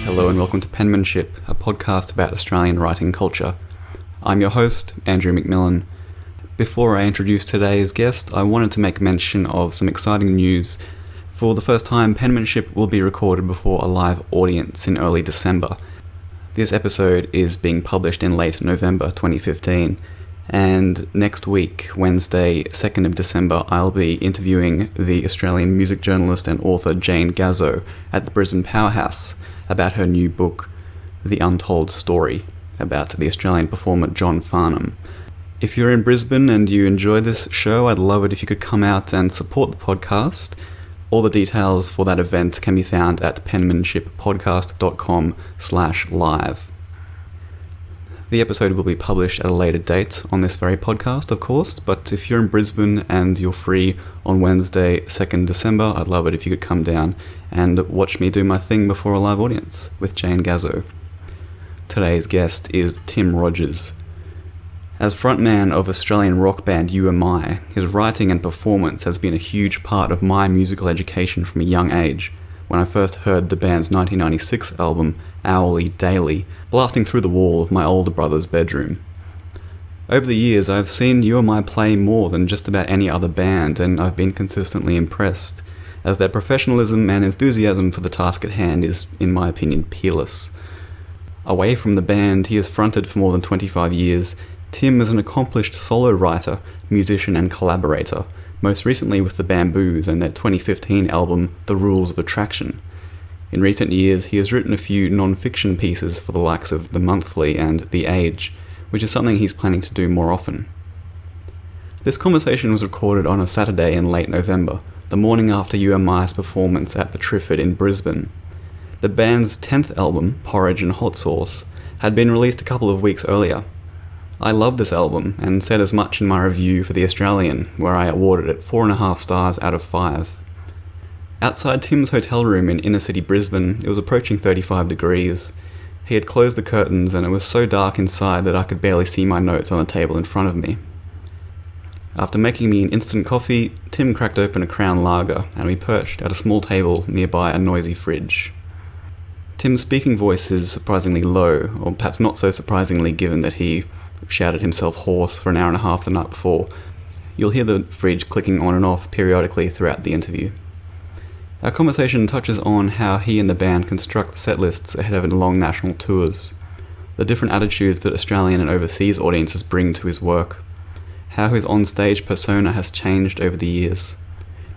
Hello and welcome to Penmanship, a podcast about Australian writing culture. I'm your host, Andrew McMillen. Before I introduce today's guest, I wanted to make mention of some exciting news. For the first time, Penmanship will be recorded before a live audience in early December. This episode is being published in late November 2015, and next week, Wednesday, 2nd of December, I'll be interviewing the Australian music journalist and author Jane Gazzo at the Brisbane Powerhouse about her new book, The Untold Story, about the Australian performer John Farnham. If you're in Brisbane and you enjoy this show, I'd love it if you could come out and support the podcast. All the details for that event can be found at penmanshippodcast.com/live. The episode will be published at a later date on this very podcast, of course, but if you're in Brisbane and you're free on Wednesday, 2nd December, I'd love it if you could come down and watch me do my thing before a live audience with Jane Gazzo. Today's guest is Tim Rogers. As frontman of Australian rock band UMI, his writing and performance has been a huge part of my musical education from a young age. When I first heard the band's 1996 album, Hourly Daily, blasting through the wall of my older brother's bedroom. Over the years, I've seen UMI play more than just about any other band, and I've been consistently impressed, as their professionalism and enthusiasm for the task at hand is, in my opinion, peerless. Away from the band he has fronted for more than 25 years, Tim is an accomplished solo writer, musician and collaborator, most recently with the Bamboos and their 2015 album The Rules of Attraction. In recent years, he has written a few non-fiction pieces for the likes of The Monthly and The Age, which is something he's planning to do more often. This conversation was recorded on a Saturday in late November, the morning after UMI's performance at the Triffid in Brisbane. The band's 10th album, Porridge and Hot Sauce, had been released a couple of weeks earlier. I love this album, and said as much in my review for The Australian, where I awarded it 4.5 stars out of 5. Outside Tim's hotel room in inner-city Brisbane, it was approaching 35 degrees. He had closed the curtains, and it was so dark inside that I could barely see my notes on the table in front of me. After making me an instant coffee, Tim cracked open a Crown Lager, and we perched at a small table nearby a noisy fridge. Tim's speaking voice is surprisingly low, or perhaps not so surprisingly given that he shouted himself hoarse for an hour and a half the night before. You'll hear the fridge clicking on and off periodically throughout the interview. Our conversation touches on how he and the band construct set lists ahead of long national tours, the different attitudes that Australian and overseas audiences bring to his work, how his on-stage persona has changed over the years,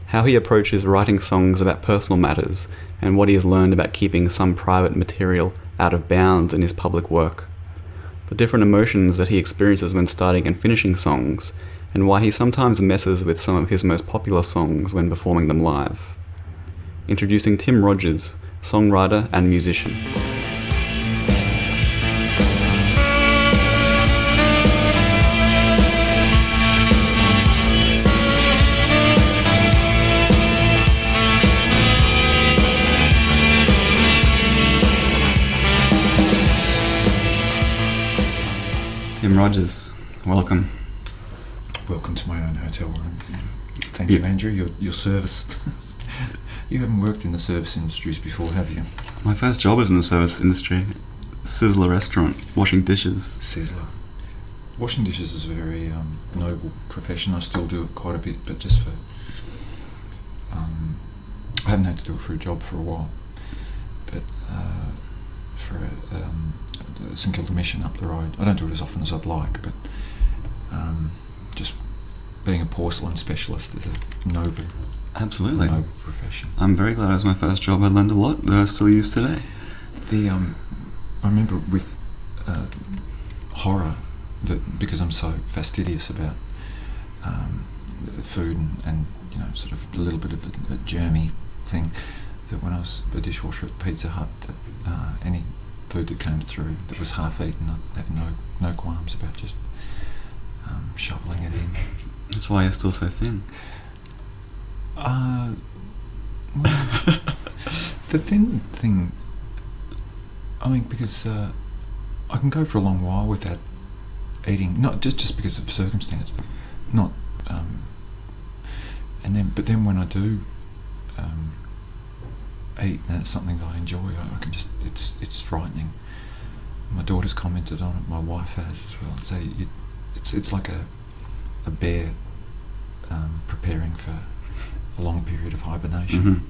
how he approaches writing songs about personal matters, and what he has learned about keeping some private material out of bounds in his public work, the different emotions that he experiences when starting and finishing songs, and why he sometimes messes with some of his most popular songs when performing them live. Introducing Tim Rogers, songwriter and musician. Tim Rogers, welcome. Welcome to my own hotel room. Thank you, Andrew. You're serviced. You haven't worked in the service industries before, have you? My first job was in the service industry. Sizzler restaurant, washing dishes. Sizzler. Washing dishes is a very noble profession. I still do it quite a bit, but just for... I haven't had to do it for a job for a while. But for St Kilda Mission up the road. I don't do it as often as I'd like, but just being a porcelain specialist is a noble... Absolutely. Noble profession. I'm very glad it was my first job. I learned a lot that I still use today. I remember with horror, that because I'm so fastidious about food and sort of a little bit of a germy thing, that when I was a dishwasher at Pizza Hut, that any food that came through that was half eaten, I'd have no qualms about just shoveling it in. That's why you're still so thin. The thin thing, I mean, because I can go for a long while without eating, not just because of circumstance, not, but then when I do eat and it's something that I enjoy, I can just, it's frightening. My daughter's commented on it, my wife has as well. So it's like a bear preparing for a long period of hibernation. Mm-hmm.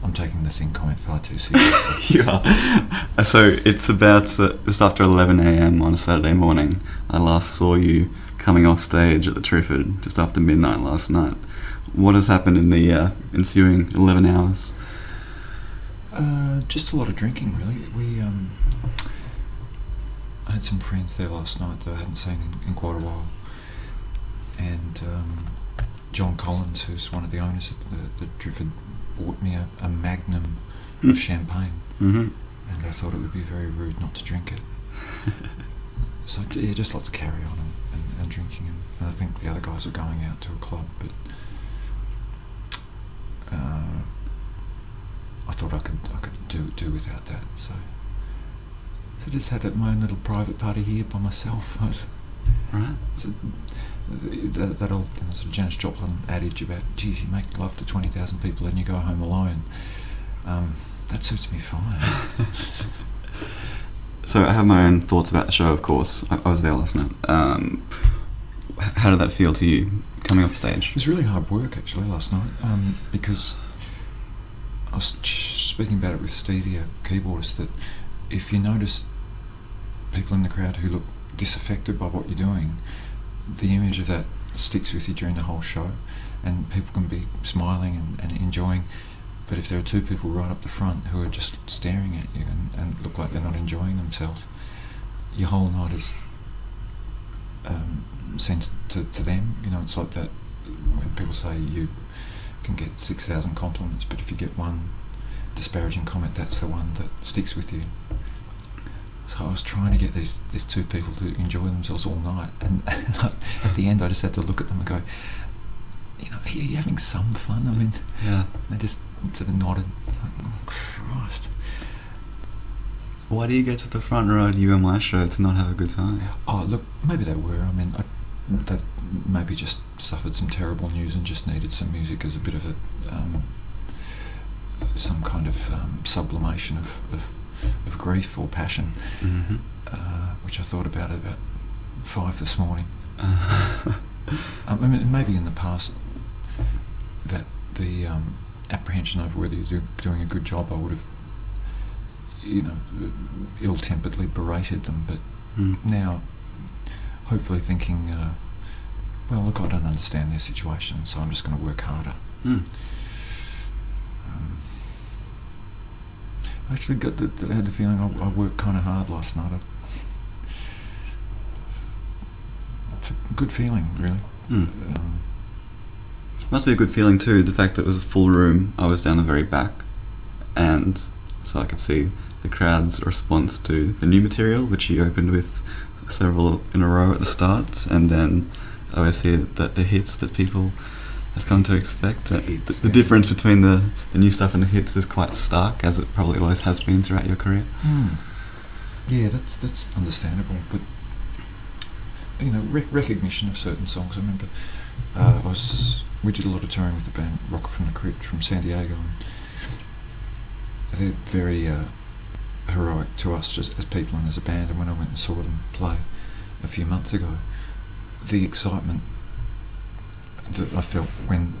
I'm taking the thing comment far too seriously. You are. So it's about just after 11 a.m. on a Saturday morning. I last saw you coming off stage at the Triffid just after midnight last night. What has happened in the ensuing 11 hours? Just a lot of drinking, really. I had some friends there last night that I hadn't seen in quite a while, and John Collins, who's one of the owners of the Triffid, bought me a magnum of champagne, Mm-hmm. and I thought it would be very rude not to drink it. So yeah, just lots of carry on and drinking, and I think the other guys were going out to a club, but I thought I could do without that. So I just had my own little private party here by myself. Right. So that old sort of Janis Joplin adage about, geez, you make love to 20,000 people and you go home alone. That suits me fine. So I have my own thoughts about the show, of course. I was there last night. How did that feel to you, coming off stage? It was really hard work, actually, last night, because I was speaking about it with Stevie, a keyboardist, that if you notice people in the crowd who look disaffected by what you're doing, the image of that sticks with you during the whole show, and people can be smiling and enjoying, but if there are two people right up the front who are just staring at you and look like they're not enjoying themselves, your whole night is sent to them. You know, it's like that when people say you can get 6,000 compliments, but if you get one disparaging comment, that's the one that sticks with you. So I was trying to get these two people to enjoy themselves all night, and at the end I just had to look at them and go, you know, are you having some fun? I mean, Yeah. they just sort of nodded. Like, oh Christ. Why do you get to the front row at you and my show to not have a good time? Oh look, maybe they were. I mean, they maybe just suffered some terrible news and just needed some music as a bit of a some kind of sublimation of grief or passion, Mm-hmm. which I thought about at about 5 this morning. I mean, maybe in the past that the apprehension over whether you're doing a good job, I would have, you know, ill-temperedly berated them, but now hopefully thinking, well, look, I don't understand their situation, so I'm just going to work harder. I actually had the feeling I worked kind of hard last night. It's a good feeling, really. Must be a good feeling too, the fact that it was a full room. I was down the very back, and so I could see the crowd's response to the new material, which you opened with several in a row at the start, and then obviously that the hits that people have come to expect. The difference between the new stuff and the hits is quite stark, as it probably always has been throughout your career. Yeah, that's understandable, but you know, recognition of certain songs. I remember we did a lot of touring with the band Rocket from the Crypt from San Diego, and they're very heroic to us just as people and as a band. And when I went and saw them play a few months ago, the excitement that I felt when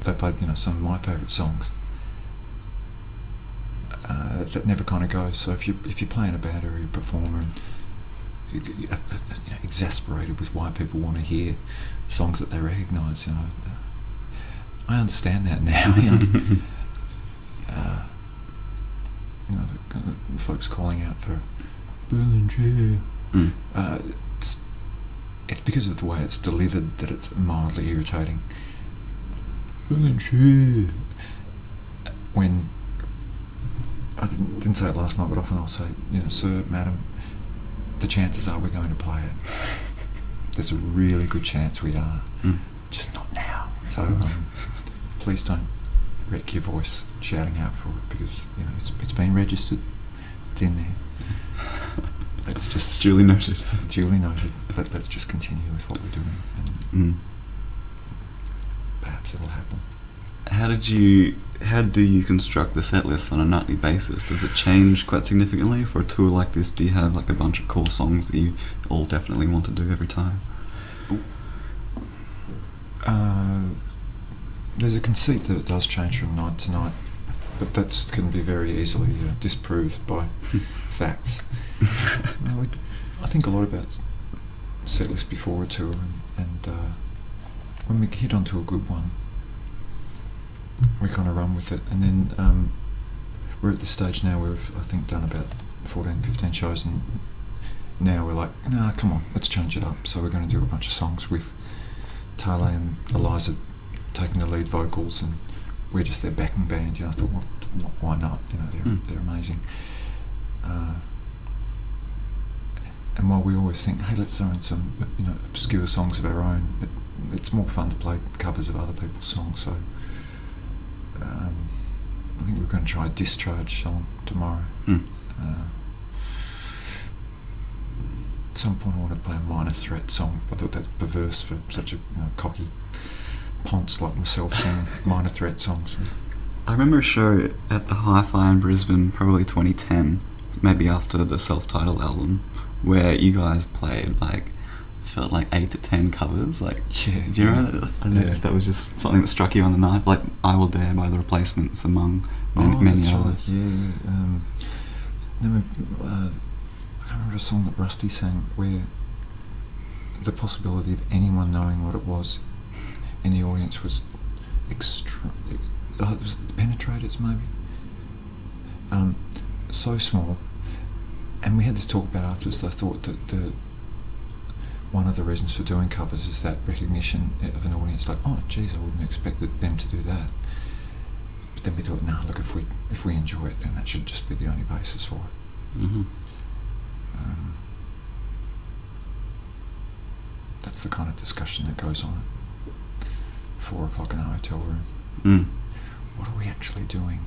they played, you know, some of my favourite songs, that never kind of goes. So if you play in a band or you perform and you know, exasperated with why people want to hear songs that they recognise, you know, I understand that now. You know, the folks calling out for Berlin Chair. It's because of the way it's delivered that it's mildly irritating. Berlin Chair. When I didn't say it last night, but often I'll say, you know, sir, madam, the chances are we're going to play it. There's a really good chance we are, just not now. So please don't wreck your voice shouting out for it, because you know it's been registered, it's in there. Let's just Duly noted. But let's just continue with what we're doing, and perhaps it'll happen. How do you construct the set list on a nightly basis? Does it change quite significantly for a tour like this? Do you have like a bunch of core songs that you all definitely want to do every time? There's a conceit that it does change from night to night, but that can be very easily disproved by facts. I think a lot about set list before a tour, and when we hit onto a good one, we kind of run with it, and then we're at the stage now where we've, I think, done about 14, 15 shows, and now we're like, nah, come on, let's change it up. So we're going to do a bunch of songs with Taylor and Eliza taking the lead vocals, and we're just their backing band. I thought, well, why not? They're amazing. And while we always think, hey, let's throw in some obscure songs of our own, it's more fun to play covers of other people's songs. So I think we're going to try a Discharge song tomorrow. At some point I want to play a Minor Threat song. I thought that's perverse for such a cocky ponce like myself singing Minor Threat songs. I remember a show at the Hi-Fi in Brisbane, probably 2010, maybe after the self-titled album, where you guys played felt like 8 to 10 covers. Do you remember that? I don't know if that was just something that struck you on the night, like I Will Dare by The Replacements among many others. Right. I can't remember a song that Rusty sang where the possibility of anyone knowing what it was in the audience was extra. It was the Penetrators, maybe. So small. And we had this talk about afterwards. I thought that one of the reasons for doing covers is that recognition of an audience, like, oh, geez, I wouldn't have expected them to do that. But then we thought, nah, look, if we enjoy it, then that should just be the only basis for it. Mm-hmm. That's the kind of discussion that goes on at 4 o'clock in a hotel room. What are we actually doing?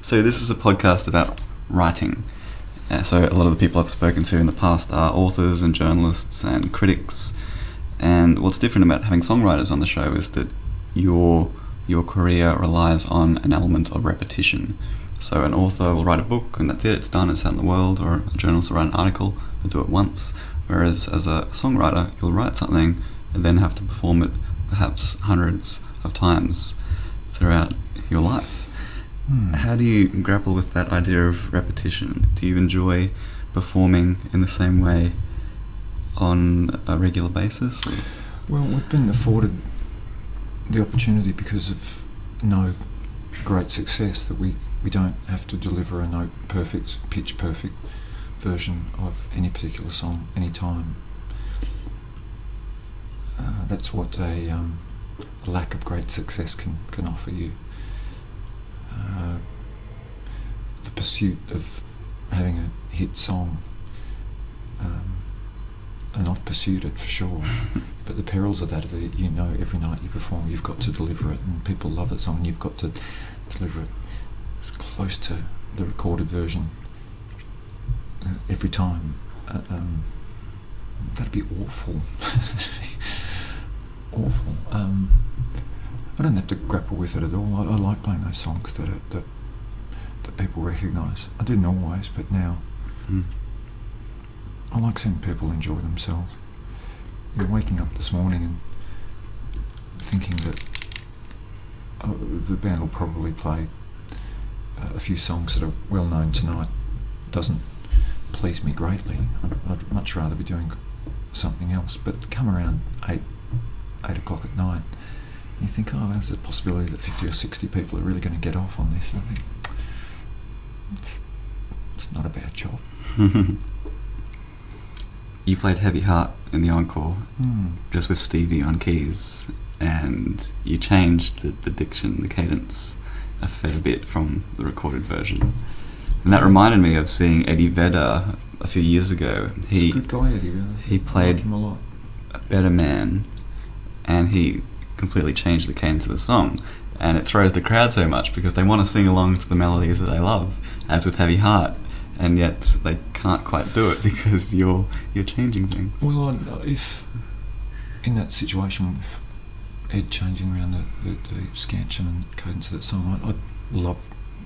So this is a podcast about writing. So a lot of the people I've spoken to in the past are authors and journalists and critics. And what's different about having songwriters on the show is that your career relies on an element of repetition. So an author will write a book and that's it, it's done, it's out in the world, or a journalist will write an article, they'll do it once. Whereas as a songwriter, you'll write something and then have to perform it perhaps hundreds of times throughout your life. How do you grapple with that idea of repetition? Do you enjoy performing in the same way on a regular basis? Or? Well, we've been afforded the opportunity because of no great success that we don't have to deliver a note perfect, pitch perfect version of any particular song any time. That's what a lack of great success can offer you. The pursuit of having a hit song, and I've pursued it for sure, but the perils of that are that every night you perform you've got to deliver it, and people love that song and you've got to deliver it as close to the recorded version every time. That'd be awful. Awful. I don't have to grapple with it at all. I like playing those songs that people recognise. I didn't always, but now I like seeing people enjoy themselves. You're waking up this morning and thinking that the band will probably play a few songs that are well known tonight. Doesn't please me greatly. I'd much rather be doing something else. But come around 8 o'clock at night, you think, oh, there's a possibility that 50 or 60 people are really going to get off on this. And I think it's not a bad job. You played Heavy Heart in the encore, just with Stevie on keys, and you changed the diction, the cadence, a fair bit from the recorded version. And that reminded me of seeing Eddie Vedder a few years ago. He's a good guy, Eddie Vedder. He played I like him a lot. A Better Man, and he completely changed the cadence of the song, and it throws the crowd so much because they want to sing along to the melodies that they love, as with Heavy Heart, and yet they can't quite do it because you're changing things. Well, if in that situation, Ed changing around the scansion and cadence of that song. I love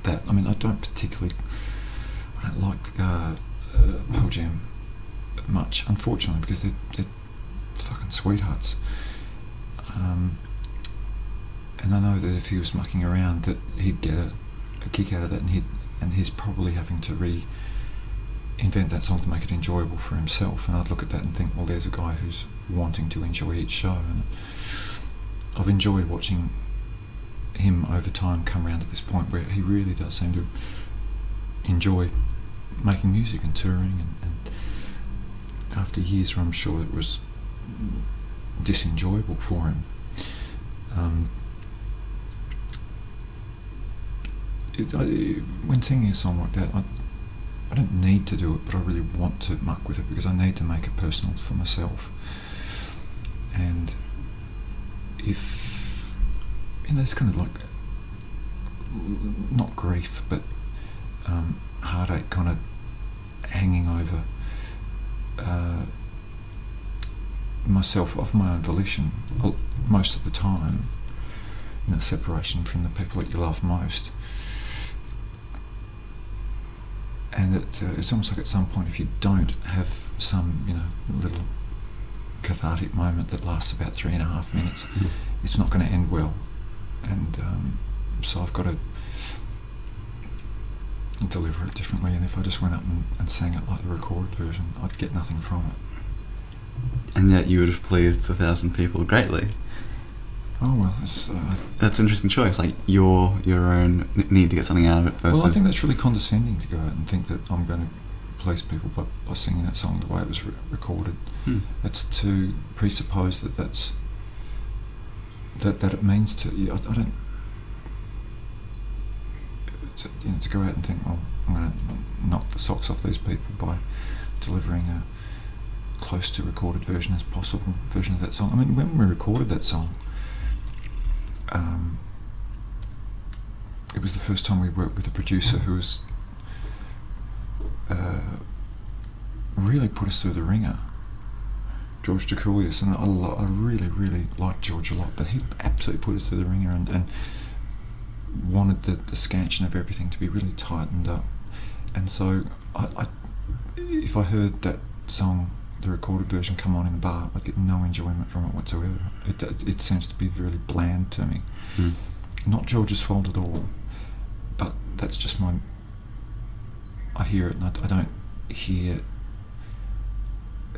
that. I mean, I don't like Pearl Jam much, unfortunately, because they're fucking sweethearts. And I know that if he was mucking around, that he'd get a kick out of that, and he's probably having to reinvent that song to make it enjoyable for himself. And I'd look at that and think, well, there's a guy who's wanting to enjoy each show, and I've enjoyed watching him over time come around to this point where he really does seem to enjoy making music and touring, and after years where I'm sure it was disenjoyable for him, when singing a song like that, I don't need to do it, but I really want to muck with it because I need to make it personal for myself. And if, it's kind of like, not grief, but heartache kind of hanging over myself of my own volition most of the time, separation from the people that you love most. And it's almost like at some point, if you don't have some, little cathartic moment that lasts about 3.5 minutes, it's not going to end well. And so I've got to deliver it differently. And if I just went up and sang it like the recorded version, I'd get nothing from it. And yet you would have pleased 1,000 people greatly. Oh well, that's an interesting choice. Like your own need to get something out of it versus. Well, I think that's really condescending to go out and think that I'm going to please people by singing that song the way it was recorded. It's to presuppose that it means to. I don't. To go out and think, well, I'm going to knock the socks off these people by delivering a close to recorded version as possible version of that song. I mean, when we recorded that song. It was the first time we worked with a producer who was really put us through the ringer, George DeCoulius, and I really, really liked George a lot, but he absolutely put us through the ringer and wanted the scansion of everything to be really tightened up. And so if I heard that song, the recorded version, come on in the bar, I'd get no enjoyment from it whatsoever. It seems to be really bland to me. Not George's fault at all, but that's just I hear it and I don't hear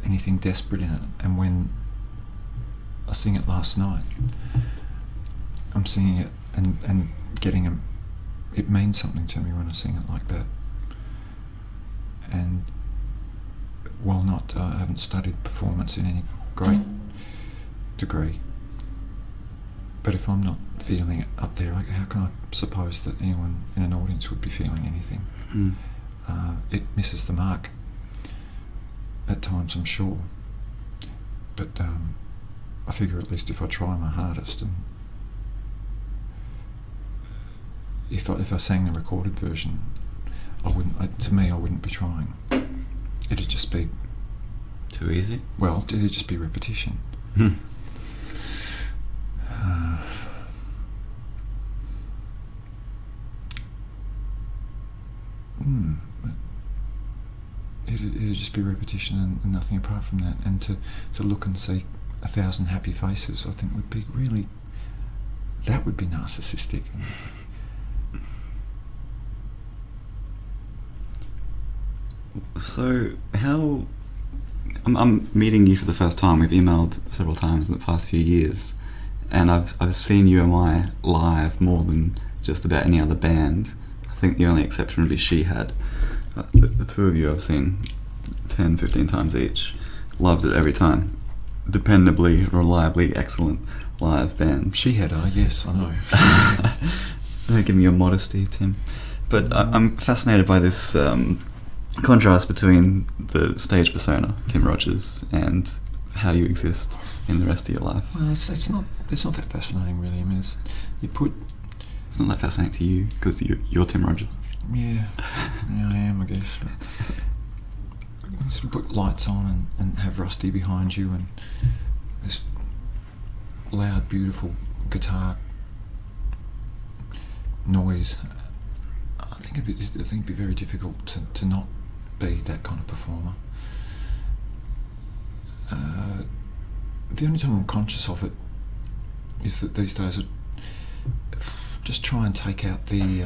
anything desperate in it. And when I sing it last night, I'm singing it and getting it means something to me when I sing it like that. And while I haven't studied performance in any great degree, but if I'm not feeling it up there, how can I suppose that anyone in an audience would be feeling anything? It misses the mark at times, I'm sure, but I figure at least if I try my hardest, and if I sang the recorded version, I wouldn't be trying. It'd just be too easy. Well, it'd just be repetition. It'd just be repetition and nothing apart from that. And to look and see 1,000 happy faces, I think would be really. That would be narcissistic. So how I'm meeting you for the first time. We've emailed several times in the past few years, and I've seen you and I live more than just about any other band. I think the only exception would be She Had. The two of you I've seen 10, 15 times each. Loved it every time. Dependably, reliably excellent live band. She Had, yes, I know. Don't give me your modesty, Tim. But I'm fascinated by this contrast between the stage persona, Tim Rogers, and how you exist in the rest of your life. Well, it's not that fascinating, really. I mean, it's not that fascinating to you because you're Tim Rogers. Yeah, I am, I guess. You sort of put lights on and have Rusty behind you and this loud, beautiful guitar noise, I think it'd be very difficult to not be that kind of performer. The only time I'm conscious of it is that these days I just try and take out the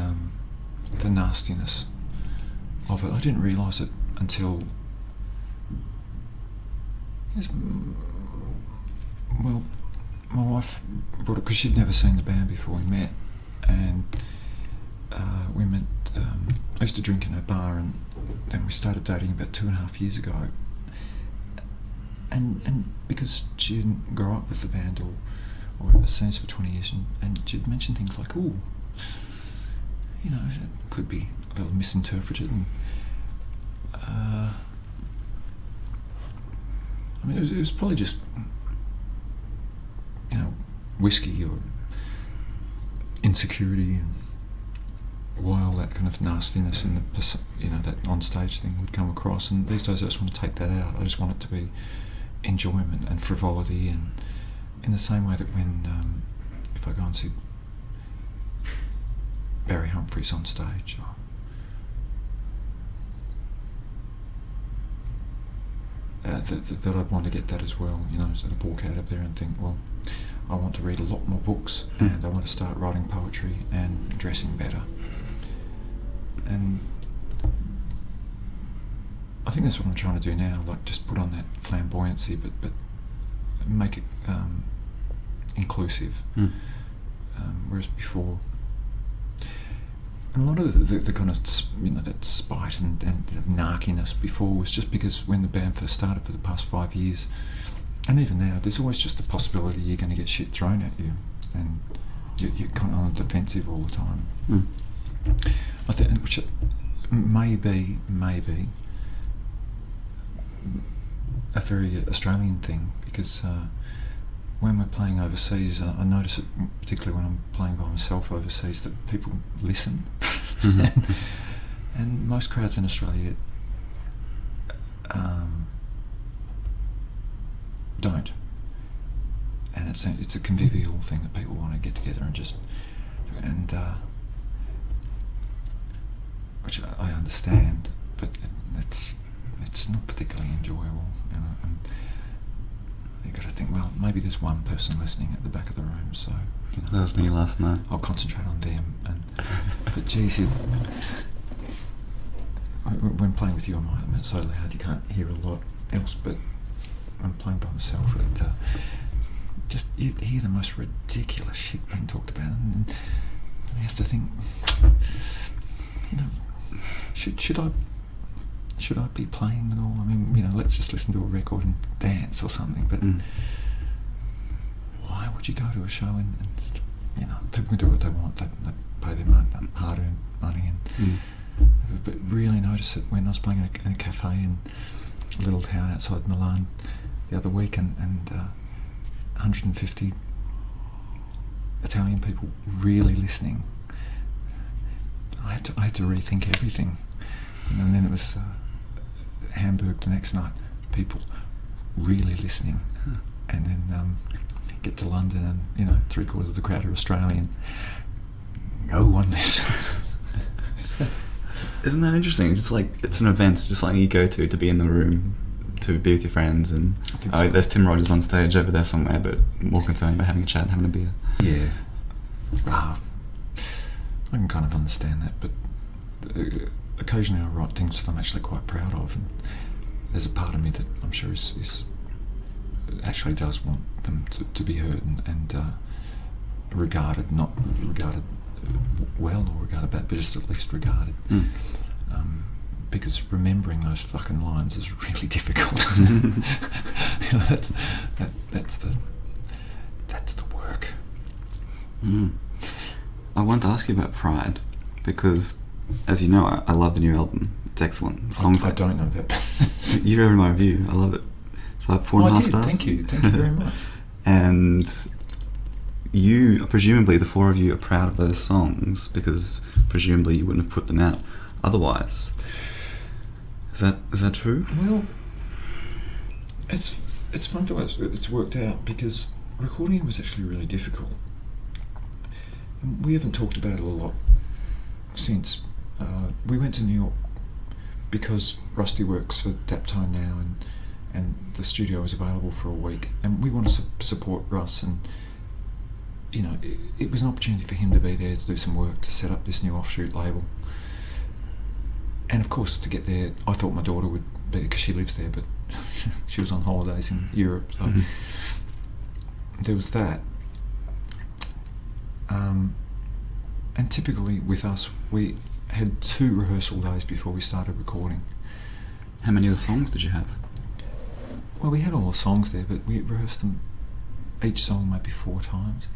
nastiness of it. I didn't realise it until, well, my wife brought it because she'd never seen the band before we met, and we met. I used to drink in her bar, and then we started dating about 2.5 years ago. And because she didn't grow up with the band or seen us for 20 years, and she'd mention things like, "Oh, you know, that could be a little misinterpreted." And I mean, it was probably just, you know, whiskey or insecurity, and why all that kind of nastiness and that on-stage thing would come across. And these days I just want to take that out. I just want it to be enjoyment and frivolity, and in the same way that when if I go and see Barry Humphries on stage, that I'd want to get that as well, you know, sort of walk out of there and think, well, I want to read a lot more books, and I want to start writing poetry and dressing better. And I think that's what I'm trying to do now, like just put on that flamboyancy, but make it inclusive. Whereas before, and a lot of the kind of, you know, that spite and narkiness before was just because when the band first started for the past 5 years, and even now, there's always just the possibility you're going to get shit thrown at you, and you're kind of on the defensive all the time. I think, which may be a very Australian thing, because when we're playing overseas, I notice it particularly when I'm playing by myself overseas, that people listen. And most crowds in Australia don't. And it's a convivial thing that people want to get together and just, and which I understand, but it's not particularly enjoyable, you know. And you got to think, well, maybe there's one person listening at the back of the room, so, you know, that was me last night. I'll concentrate on them. But geez, when playing with you, it's so loud you can't hear a lot else. But when playing by myself, just you hear the most ridiculous shit being talked about, and you have to think, you know, should I be playing at all? I mean, you know, let's just listen to a record and dance or something. But why would you go to a show and you know, people can do what they want. They pay their hard-earned money, and but really notice it when I was playing in a cafe in a little town outside Milan the other week, and 150 Italian people really listening. I had to rethink everything, and then it was Hamburg the next night, people really listening, and then get to London, and you know, 3/4 of the crowd are Australian. No one listens. Isn't that interesting? It's just like, it's an event, just like you go to be in the room, to be with your friends, and so. There's Tim Rogers on stage over there somewhere, but more concerned about having a chat and having a beer. Yeah. I can kind of understand that, but occasionally I write things that I'm actually quite proud of, and there's a part of me that I'm sure is actually does want them to be heard and regarded, not regarded well or regarded bad, but just at least regarded. Because remembering those fucking lines is really difficult. You know, that's the work. I wanted to ask you about Pride, because, as you know, I love the new album. It's excellent. Songs I don't know that. You read my review. I love it. It's like 4.5 stars. Thank you very much. And you, presumably the four of you, are proud of those songs, because presumably you wouldn't have put them out otherwise. Is that true? Well, it's fun to us. It's worked out, because recording it was actually really difficult. we haven't talked about it a lot since. We went to New York because Rusty works for Daptone now, and the studio was available for a week, and we want to support Russ, and you know, it was an opportunity for him to be there to do some work to set up this new offshoot label. And of course, to get there, I thought my daughter would be, because she lives there, but she was on holidays in Europe, so there was that. And typically with us, we had 2 rehearsal days before we started recording. How many of the songs did you have? Well, we had all the songs there, but we rehearsed them, each song maybe 4 times.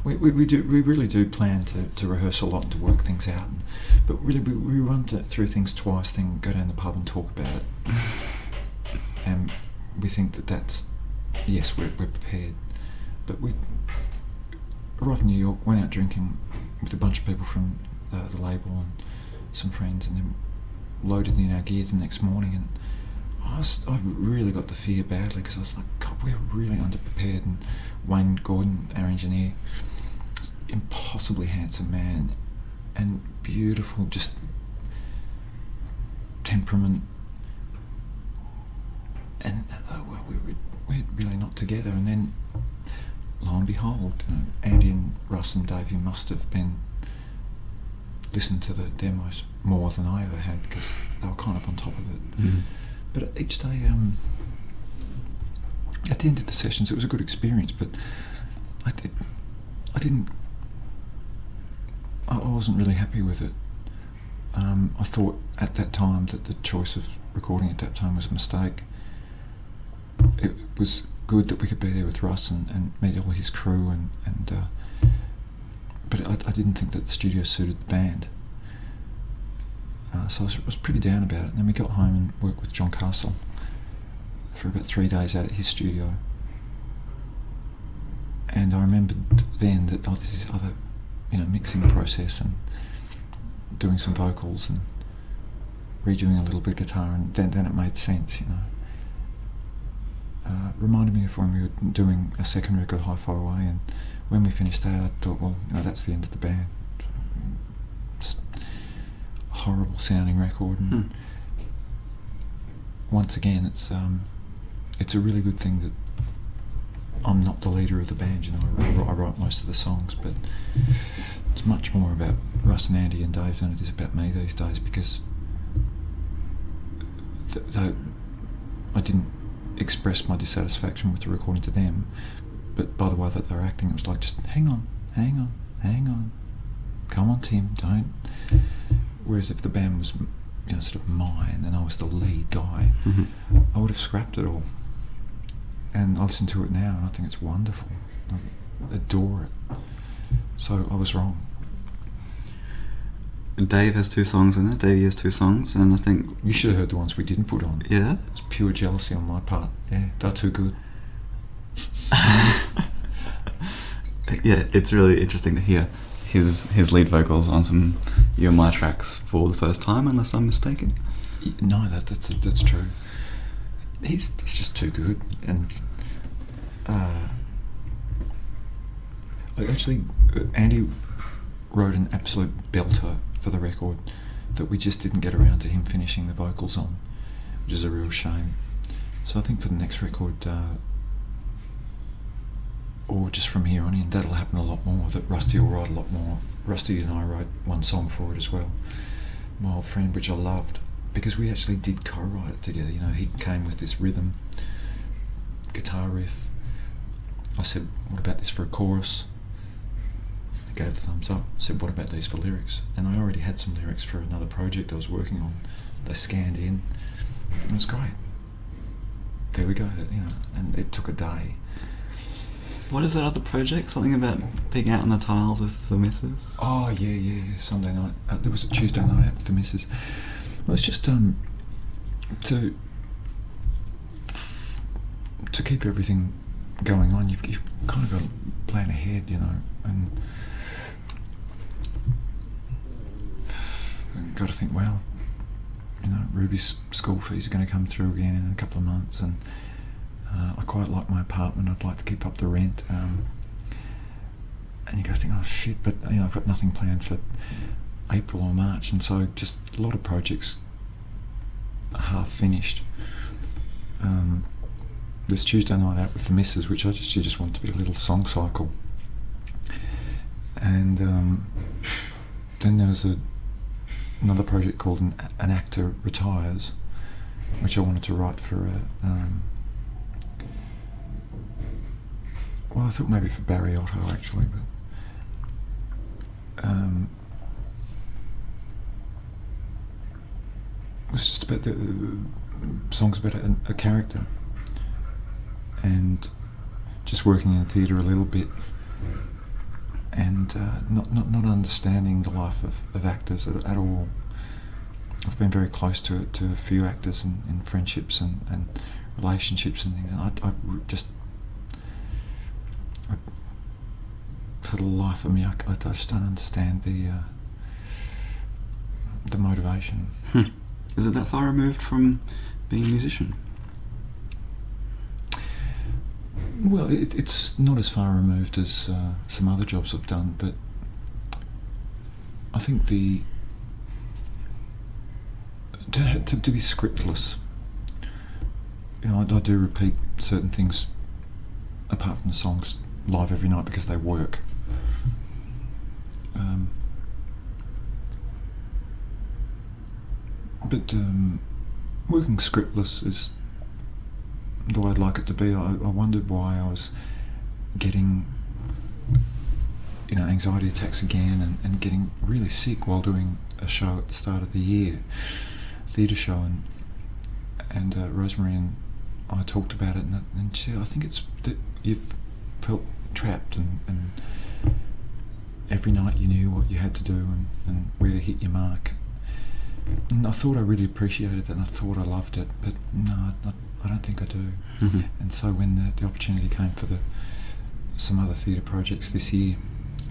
We really do plan to rehearse a lot and to work things out, but really we run through things twice, then go down the pub and talk about it. And we think that's, yes, we're prepared. But we arrived in New York, went out drinking with a bunch of people from the label and some friends, and then loaded in our gear the next morning. And I really got the fear badly, because I was like, God, we're really underprepared. And Wayne Gordon, our engineer, impossibly handsome man, and beautiful, just temperament, and we're really not together. And then lo and behold, you know, Andy and Russ and Dave, you must have been listened to the demos more than I ever had, because they were kind of on top of it. But each day, at the end of the sessions, it was a good experience, but I wasn't really happy with it. I thought at that time that the choice of recording at that time was a mistake. It was good that we could be there with Russ and meet all his crew, but I didn't think that the studio suited the band. So I was pretty down about it. And then we got home and worked with John Castle for about 3 days out at his studio. And I remembered then that this is other, mixing process and doing some vocals and redoing a little bit of guitar, and then it made sense, reminded me of when we were doing a second record, Hi Far Away, and when we finished that, I thought, well, that's the end of the band. It's a horrible sounding record, and once again, it's a really good thing that I'm not the leader of the band. I write most of the songs, but it's much more about Russ and Andy and Dave than it is about me these days, because I didn't express my dissatisfaction with the recording to them, but by the way that they were acting, it was like, just hang on, come on Tim, don't. Whereas if the band was sort of mine and I was the lead guy, I would have scrapped it all. And I listen to it now and I think it's wonderful. I adore it. So I was wrong. Dave has 2 songs in there. Davey has 2 songs, and I think you should have heard the ones we didn't put on. Yeah, it's pure jealousy on my part. Yeah, they're too good. Yeah, it's really interesting to hear his lead vocals on some You and My tracks for the first time, unless I'm mistaken. No, that's true. He's just too good, and actually, Andy wrote an absolute belter for the record that we just didn't get around to him finishing the vocals on, which is a real shame. So I think for the next record, or just from here on in, that'll happen a lot more, that Rusty will write a lot more. Rusty and I wrote one song for it as well, My Old Friend, which I loved, because we actually did co-write it together. He came with this rhythm, guitar riff. I said, what about this for a chorus? He gave the thumbs up. Said, what about these for lyrics? And I already had some lyrics for another project I was working on. They scanned in. It was great. There we go, and it took a day. What is that other project? Something about being out on the tiles with the missus? Oh, yeah, Sunday night. There was a Tuesday night out with the missus. Well, it's just to keep everything going on, you've kind of got to plan ahead, and got to think, well, Ruby's school fees are going to come through again in a couple of months, and I quite like my apartment. I'd like to keep up the rent. And you go think, oh shit, but I've got nothing planned for April or March, and so just a lot of projects half finished. This Tuesday night out with the missus, which I just wanted to be a little song cycle, and then there was another project called an Actor Retires, which I wanted to write for well, I thought maybe for Barry Otto actually, but it was just about the songs about a character, and just working in theatre a little bit, and not understanding the life of actors at all. I've been very close to a few actors in friendships and relationships and things. I for the life of me, I just don't understand the motivation. Is it that far removed from being a musician? Well, it's not as far removed as some other jobs I've done, but I think to be scriptless, I do repeat certain things apart from the songs live every night because they work. But working scriptless is the way I'd like it to be. I wondered why I was getting anxiety attacks again and getting really sick while doing a show at the start of the year, theatre show, and Rosemary and I talked about it, and she said, I think it's that you've felt trapped and every night you knew what you had to do and where to hit your mark. And I thought I really appreciated that, and I thought I loved it, but no, I don't think I do. Mm-hmm. And so when the opportunity came for some other theatre projects this year,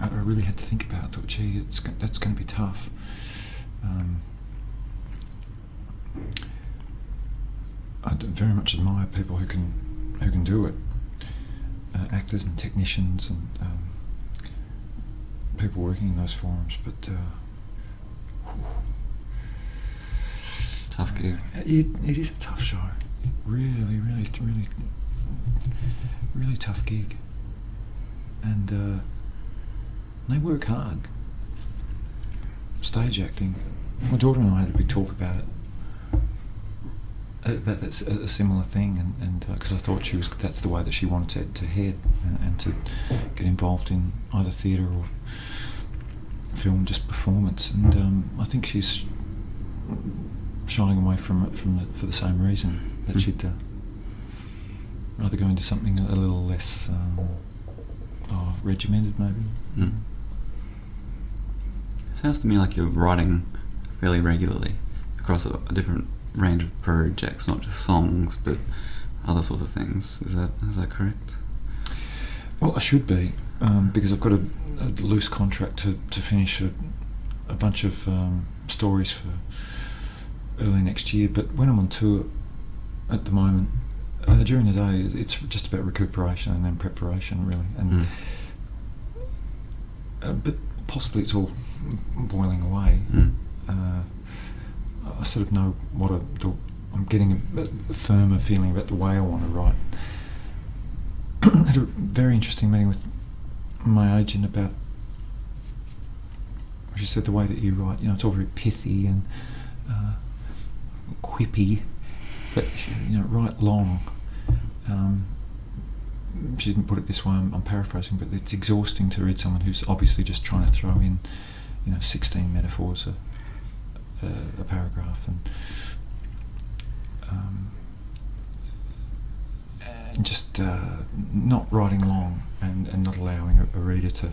I really had to think about it. I thought, gee, that's going to be tough. I very much admire people who can do it, actors and technicians and people working in those forums, but tough gig. It is a tough show. Really tough gig. And they work hard. Stage acting. My daughter and I had a big talk about it. About that's a similar thing, and because I thought that's the way that she wanted to head and to get involved in either theatre or film, just performance. And I think she's shying away from it for the same reason, that she'd rather go into something a little less regimented, maybe. Mm. Sounds to me like you're writing fairly regularly across a different range of projects, not just songs, but other sort of things. Is that correct? Well, I should be, because I've got a loose contract to finish a bunch of stories for early next year. But when I'm on tour at the moment, during the day, it's just about recuperation and then preparation, really. And but possibly it's all boiling away. I sort of know what I'm getting a firmer feeling about the way I want to write. I had a very interesting meeting with my agent about, she said, the way that you write, it's all very pithy and quippy, but write long. She didn't put it this way, I'm paraphrasing, but it's exhausting to read someone who's obviously just trying to throw in 16 metaphors a paragraph, and just not writing long and not allowing a reader to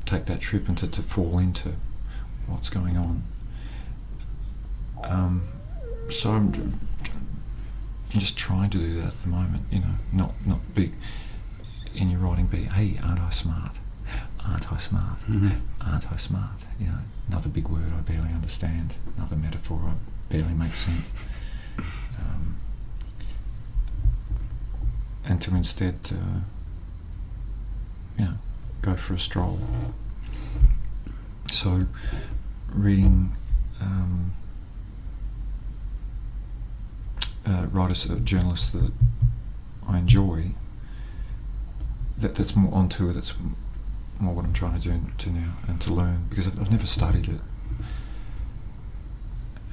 take that trip and to fall into what's going on. So I'm just trying to do that at the moment, not big in your writing, be, hey, aren't I smart? Aren't I smart? Mm-hmm. Aren't I smart? Another big word I barely understand, another metaphor I barely make sense. and to instead, go for a stroll. So, reading writers, journalists that I enjoy, that's more on tour. That's more what I'm trying to do now, and to learn, because I've never studied it,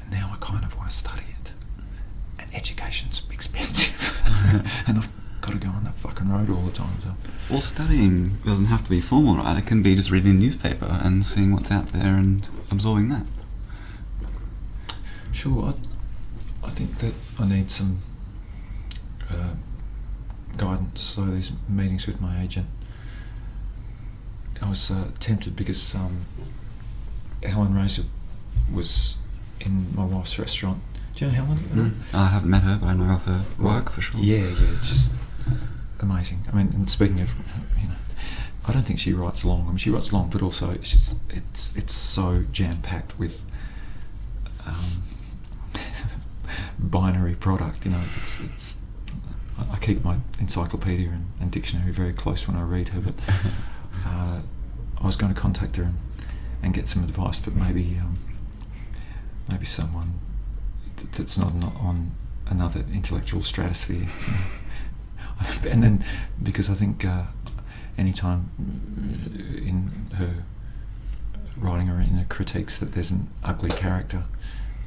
and now I kind of want to study it. And education's expensive, and I've got to go on the fucking road all the time. So. Well, studying doesn't have to be formal, right? It can be just reading the newspaper and seeing what's out there and absorbing that. Sure, I think that I need some guidance. So these meetings with my agent, I was tempted because Helen Razor was in my wife's restaurant. Do you know Helen? I haven't met her, but I know of her work for sure. Yeah, it's just amazing. I mean, and speaking of, I don't think she writes long. I mean, she writes long, but also it's just it's so jam packed with binary product. It's. I keep my encyclopedia and dictionary very close when I read her, but I was going to contact her and get some advice, but maybe someone that's not on another intellectual stratosphere. And then, because I think anytime in her writing or in her critiques that there's an ugly character,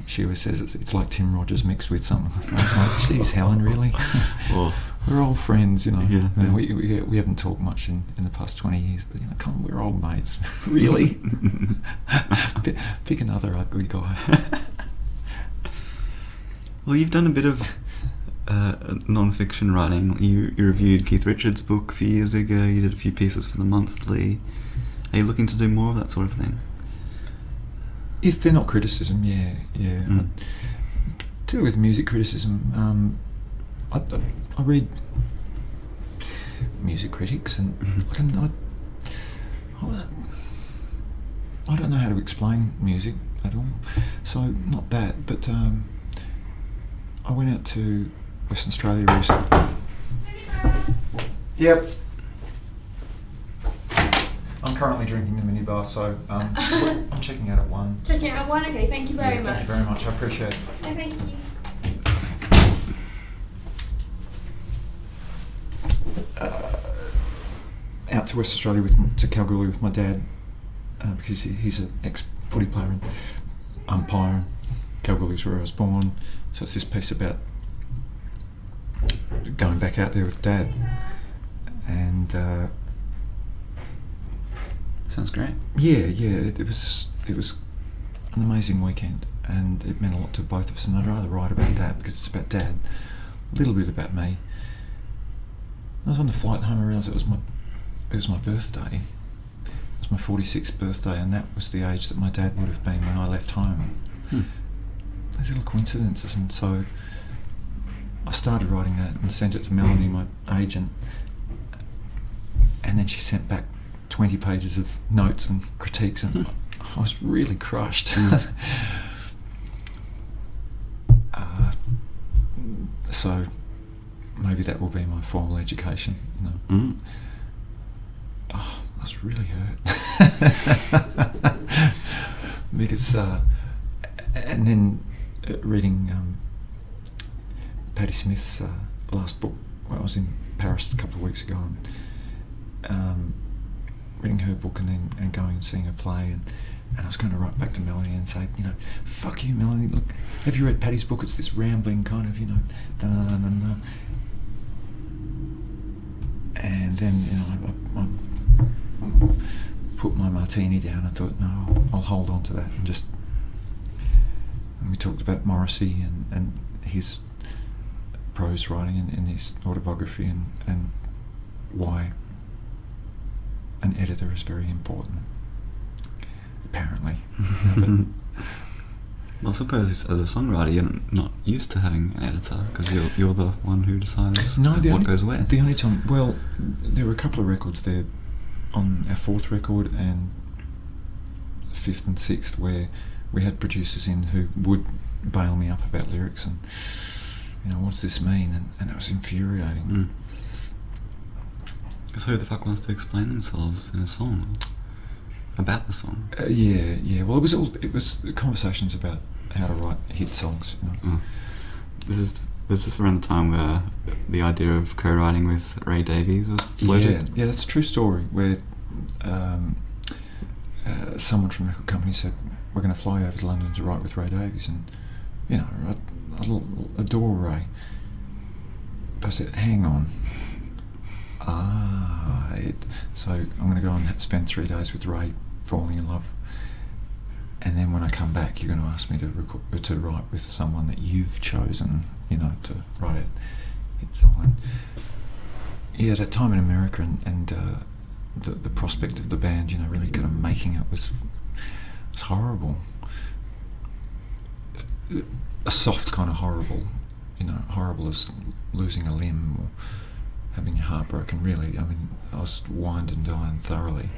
she always says it's like Tim Rogers mixed with something. I'm like, geez, Helen, really? Oh. We're old friends, Yeah. And we haven't talked much in the past 20 years, but come on, we're old mates. Really? Pick another ugly guy. Well, you've done a bit of non-fiction writing. You reviewed Keith Richards' book a few years ago. You did a few pieces for the Monthly. Are you looking to do more of that sort of thing? If they're not criticism, yeah. I deal with music criticism. I read music critics, and I don't know how to explain music at all. So not that, but I went out to Western Australia recently. Yep. I'm currently drinking the minibar, so I'm checking out at 1. Checking out at 1, okay, thank you very much. Thank you very much, I appreciate it. No, thank you. Out to West Australia to Kalgoorlie with my dad, because he's an ex-footy player and umpire. Kalgoorlie's where I was born, so it's this piece about going back out there with Dad, and sounds great. Yeah, it was an amazing weekend, and it meant a lot to both of us. And I'd rather write about that because it's about Dad, a little bit about me. I was on the flight home. I realised it was my birthday. It was my 46th birthday, and that was the age that my dad would have been when I left home. Those little coincidences, and so I started writing that and sent it to Melanie, my agent, and then she sent back 20 pages of notes and critiques, and I was really crushed. So maybe that will be my formal education. Oh, I was really hurt because, and then reading Patti Smith's last book. Well, I was in Paris a couple of weeks ago, and reading her book and going and seeing her play, and I was going to write back to Melanie and say, fuck you, Melanie. Look, have you read Patti's book? It's this rambling kind of, da-da-da-da-da. And then, I put my martini down and thought, no, I'll hold on to that, and we talked about Morrissey and his prose writing and his autobiography and why an editor is very important, apparently. Well, I suppose as a songwriter, you're not used to having an editor because you're the one who decides what goes where. The only time, well, there were a couple of records there on our 4th record and 5th and 6th where we had producers in who would bail me up about lyrics and, what does this mean? And it was infuriating. So who the fuck wants to explain themselves in a song about the song? Yeah. Well, it was conversations about how to write hit songs. You know? This is around the time where the idea of co-writing with Ray Davies was floated. Yeah, that's a true story. Where someone from a record company said, "We're going to fly over to London to write with Ray Davies," and you know, I adore Ray. But I said, "Hang on." So I'm going to go and spend 3 days with Ray, falling in love, and then when I come back, you're going to ask me to write with someone that you've chosen, you know, to write a hit song. And yeah, that time in America and the prospect of the band, you know, really kind of making it was horrible. A soft kind of horrible, you know, horrible as losing a limb or having your heart broken, really. I mean, I was wined and dined thoroughly.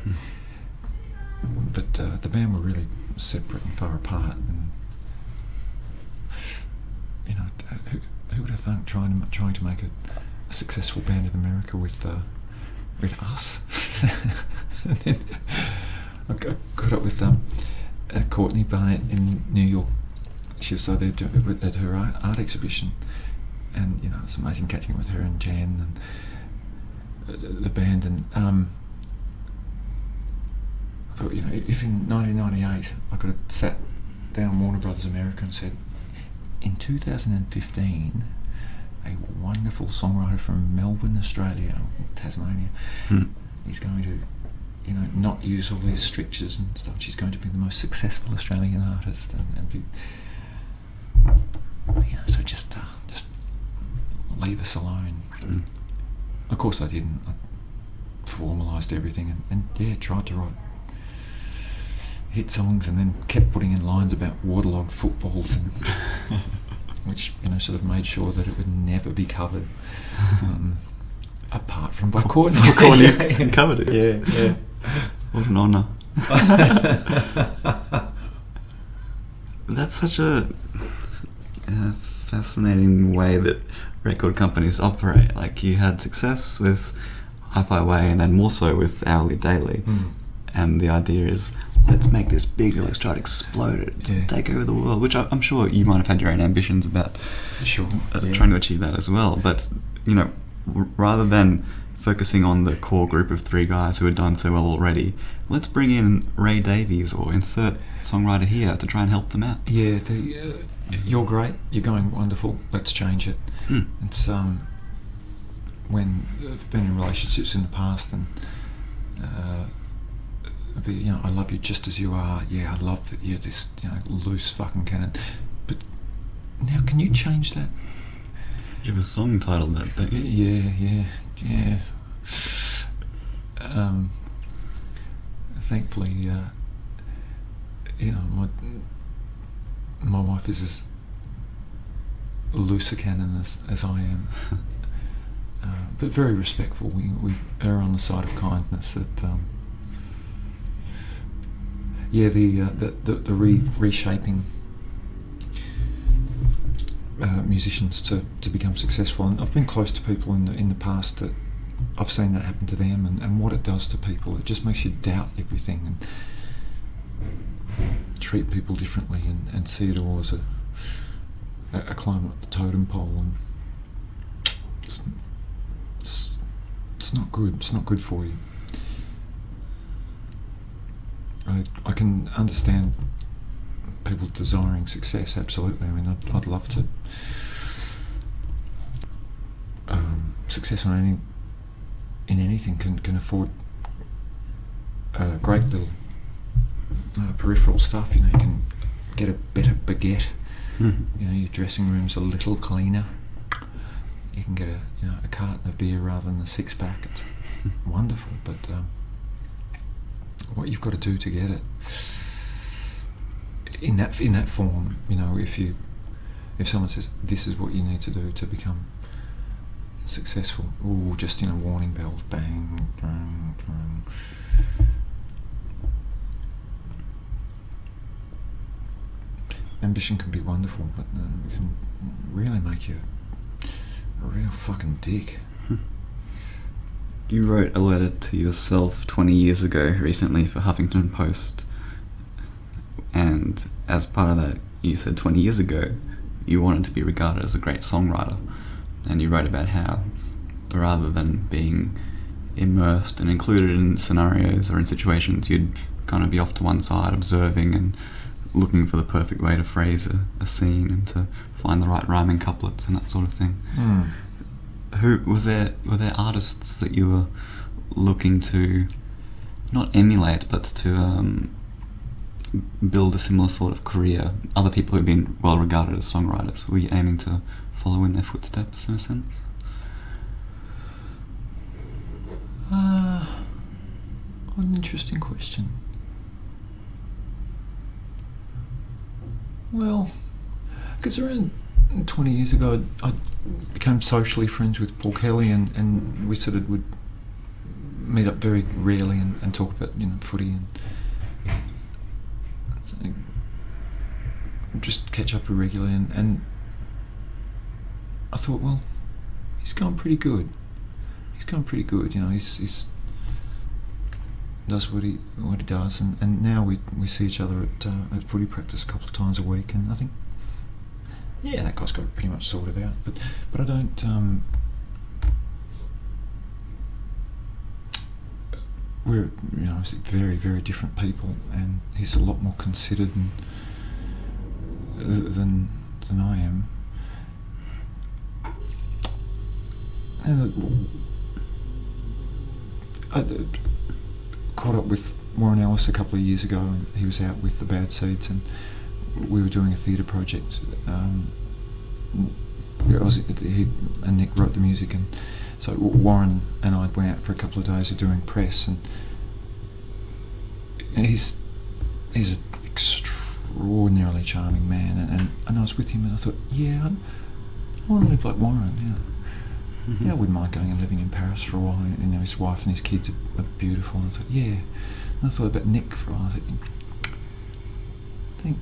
But the band were really separate and far apart, and you know, who would have thought trying to make a successful band in America with us? And then I got up with Courtney Barnett in New York. She was there at her art exhibition, and you know, it was amazing catching up with her and Jan and the band. And I thought, you know, if in 1998 I could have sat down Warner Brothers America and said, in 2015, a wonderful songwriter from Melbourne, Australia, Tasmania, is going to, you know, not use all these strictures and stuff. She's going to be the most successful Australian artist and be, you know, so just leave us alone. Of course I didn't. I formalised everything and tried to write hit songs, and then kept putting in lines about waterlogged footballs, and which, you know, sort of made sure that it would never be covered, apart from by Courtney. Courtney covered it. Yeah. What an honour. That's such a fascinating way that record companies operate. Like, you had success with Hi-Fi Way, and then more so with Hourly Daily. And the idea is, let's make this big, let's try to explode it, take over the world, which I'm sure you might have had your own ambitions about trying to achieve that as well. But, you know, rather than focusing on the core group of 3 guys who had done so well already, let's bring in Ray Davies or insert songwriter here to try and help them out. Yeah, you're great, you're going wonderful, let's change it. It's when I've been in relationships in the past, and you know, I love you just as you are. Yeah, I love that you're this, you know, loose fucking cannon. But now, can you change that? You have a song titled that, don't you? Yeah. Thankfully, you know, my wife is as loose a cannon as I am, but very respectful. We err on the side of kindness. That the reshaping musicians to become successful, and I've been close to people in the past that I've seen that happen to them, and what it does to people. It just makes you doubt everything and treat people differently, and see it all as a climb up the totem pole, and it's not good. It's not good for you. I can understand people desiring success, absolutely. I mean, I'd love to. Success in anything can afford great little peripheral stuff. You know, you can get a better baguette. You know, your dressing room's a little cleaner. You can get a carton of beer rather than a 6-pack. It's wonderful, but what you've got to do to get it in that form, you know, if someone says this is what you need to do to become successful, or just, you know, warning bells, bang, bang, bang. Ambition can be wonderful, but it can really make you a real fucking dick. You wrote a letter to yourself 20 years ago recently for Huffington Post, and as part of that you said 20 years ago you wanted to be regarded as a great songwriter, and you wrote about how rather than being immersed and included in scenarios or in situations, you'd kind of be off to one side observing and looking for the perfect way to phrase a scene and to find the right rhyming couplets and that sort of thing. Were there artists that you were looking to not emulate but to build a similar sort of career? Other people who've been well regarded as songwriters, were you aiming to follow in their footsteps in a sense? What an interesting question. Well, because around 20 years ago I became socially friends with Paul Kelly, and we sort of would meet up very rarely and talk about footy and just catch up irregularly, and I thought, well, he's going pretty good. He's does what he does, and now we see each other at footy practice a couple of times a week, and I think, yeah, that guy's got it pretty much sorted out. But I don't. We're very, very different people, and he's a lot more considered than I am. And I caught up with Warren Ellis a couple of years ago, and he was out with the Bad Seeds, and we were doing a theatre project. He and Nick wrote the music, and so Warren and I went out for a couple of days of doing press, and he's an extraordinarily charming man, and I was with him, and I thought, yeah, I want to live like Warren. Yeah, I wouldn't mind going and living in Paris for a while. His wife and his kids are beautiful, and I thought, yeah. And I thought about Nick for a while. I think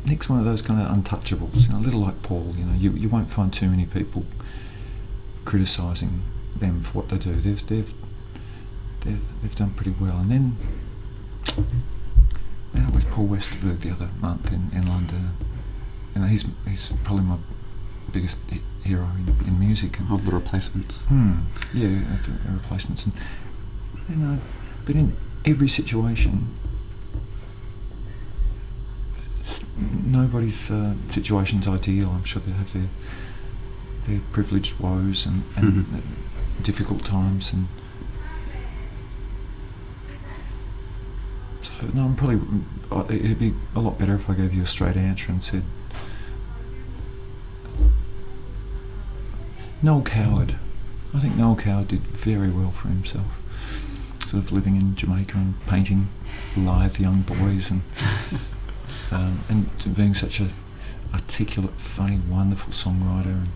Nick's one of those kind of untouchables, a little like Paul. You won't find too many people criticising them for what they do. They've done pretty well. And then I met up with Paul Westerberg the other month in London. He's probably my biggest hero in music. Of the Replacements. Yeah, the Replacements. And but in every situation, nobody's situation's ideal. I'm sure they have their privileged woes and difficult times, and so no, I'm probably. It'd be a lot better if I gave you a straight answer and said, Noel Coward. I think Noel Coward did very well for himself, sort of living in Jamaica and painting lithe young boys, and being such a articulate, funny, wonderful songwriter.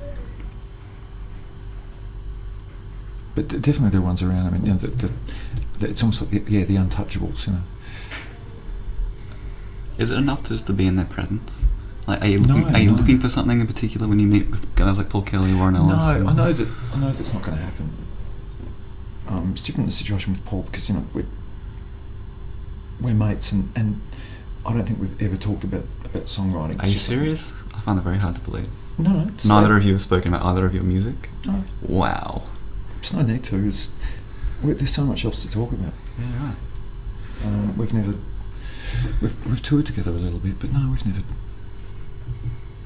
But definitely there are ones around. I mean, it's almost like the untouchables. Is it enough just to be in their presence? Like, are you looking for something in particular when you meet with guys like Paul Kelly or Warren Ellis? No, I know that's not going to happen. It's different in the situation with Paul because we're mates, and I don't think we've ever talked about songwriting. Are you serious? I find that very hard to believe. No. Neither of you have spoken about either of your music? No. Wow. It's no need to. There's so much else to talk about. Yeah, right. We've toured together a little bit, but no, we've never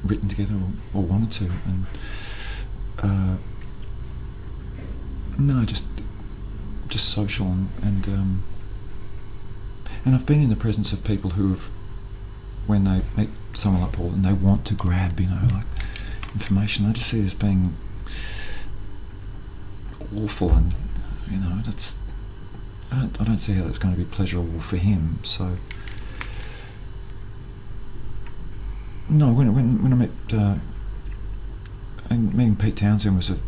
written together or wanted to, and no, just social, and I've been in the presence of people who have, when they meet someone like Paul and they want to grab like information, they just see it as being awful, and that's I don't see how that's going to be pleasurable for him. So no, when I met and meeting Pete Townsend was a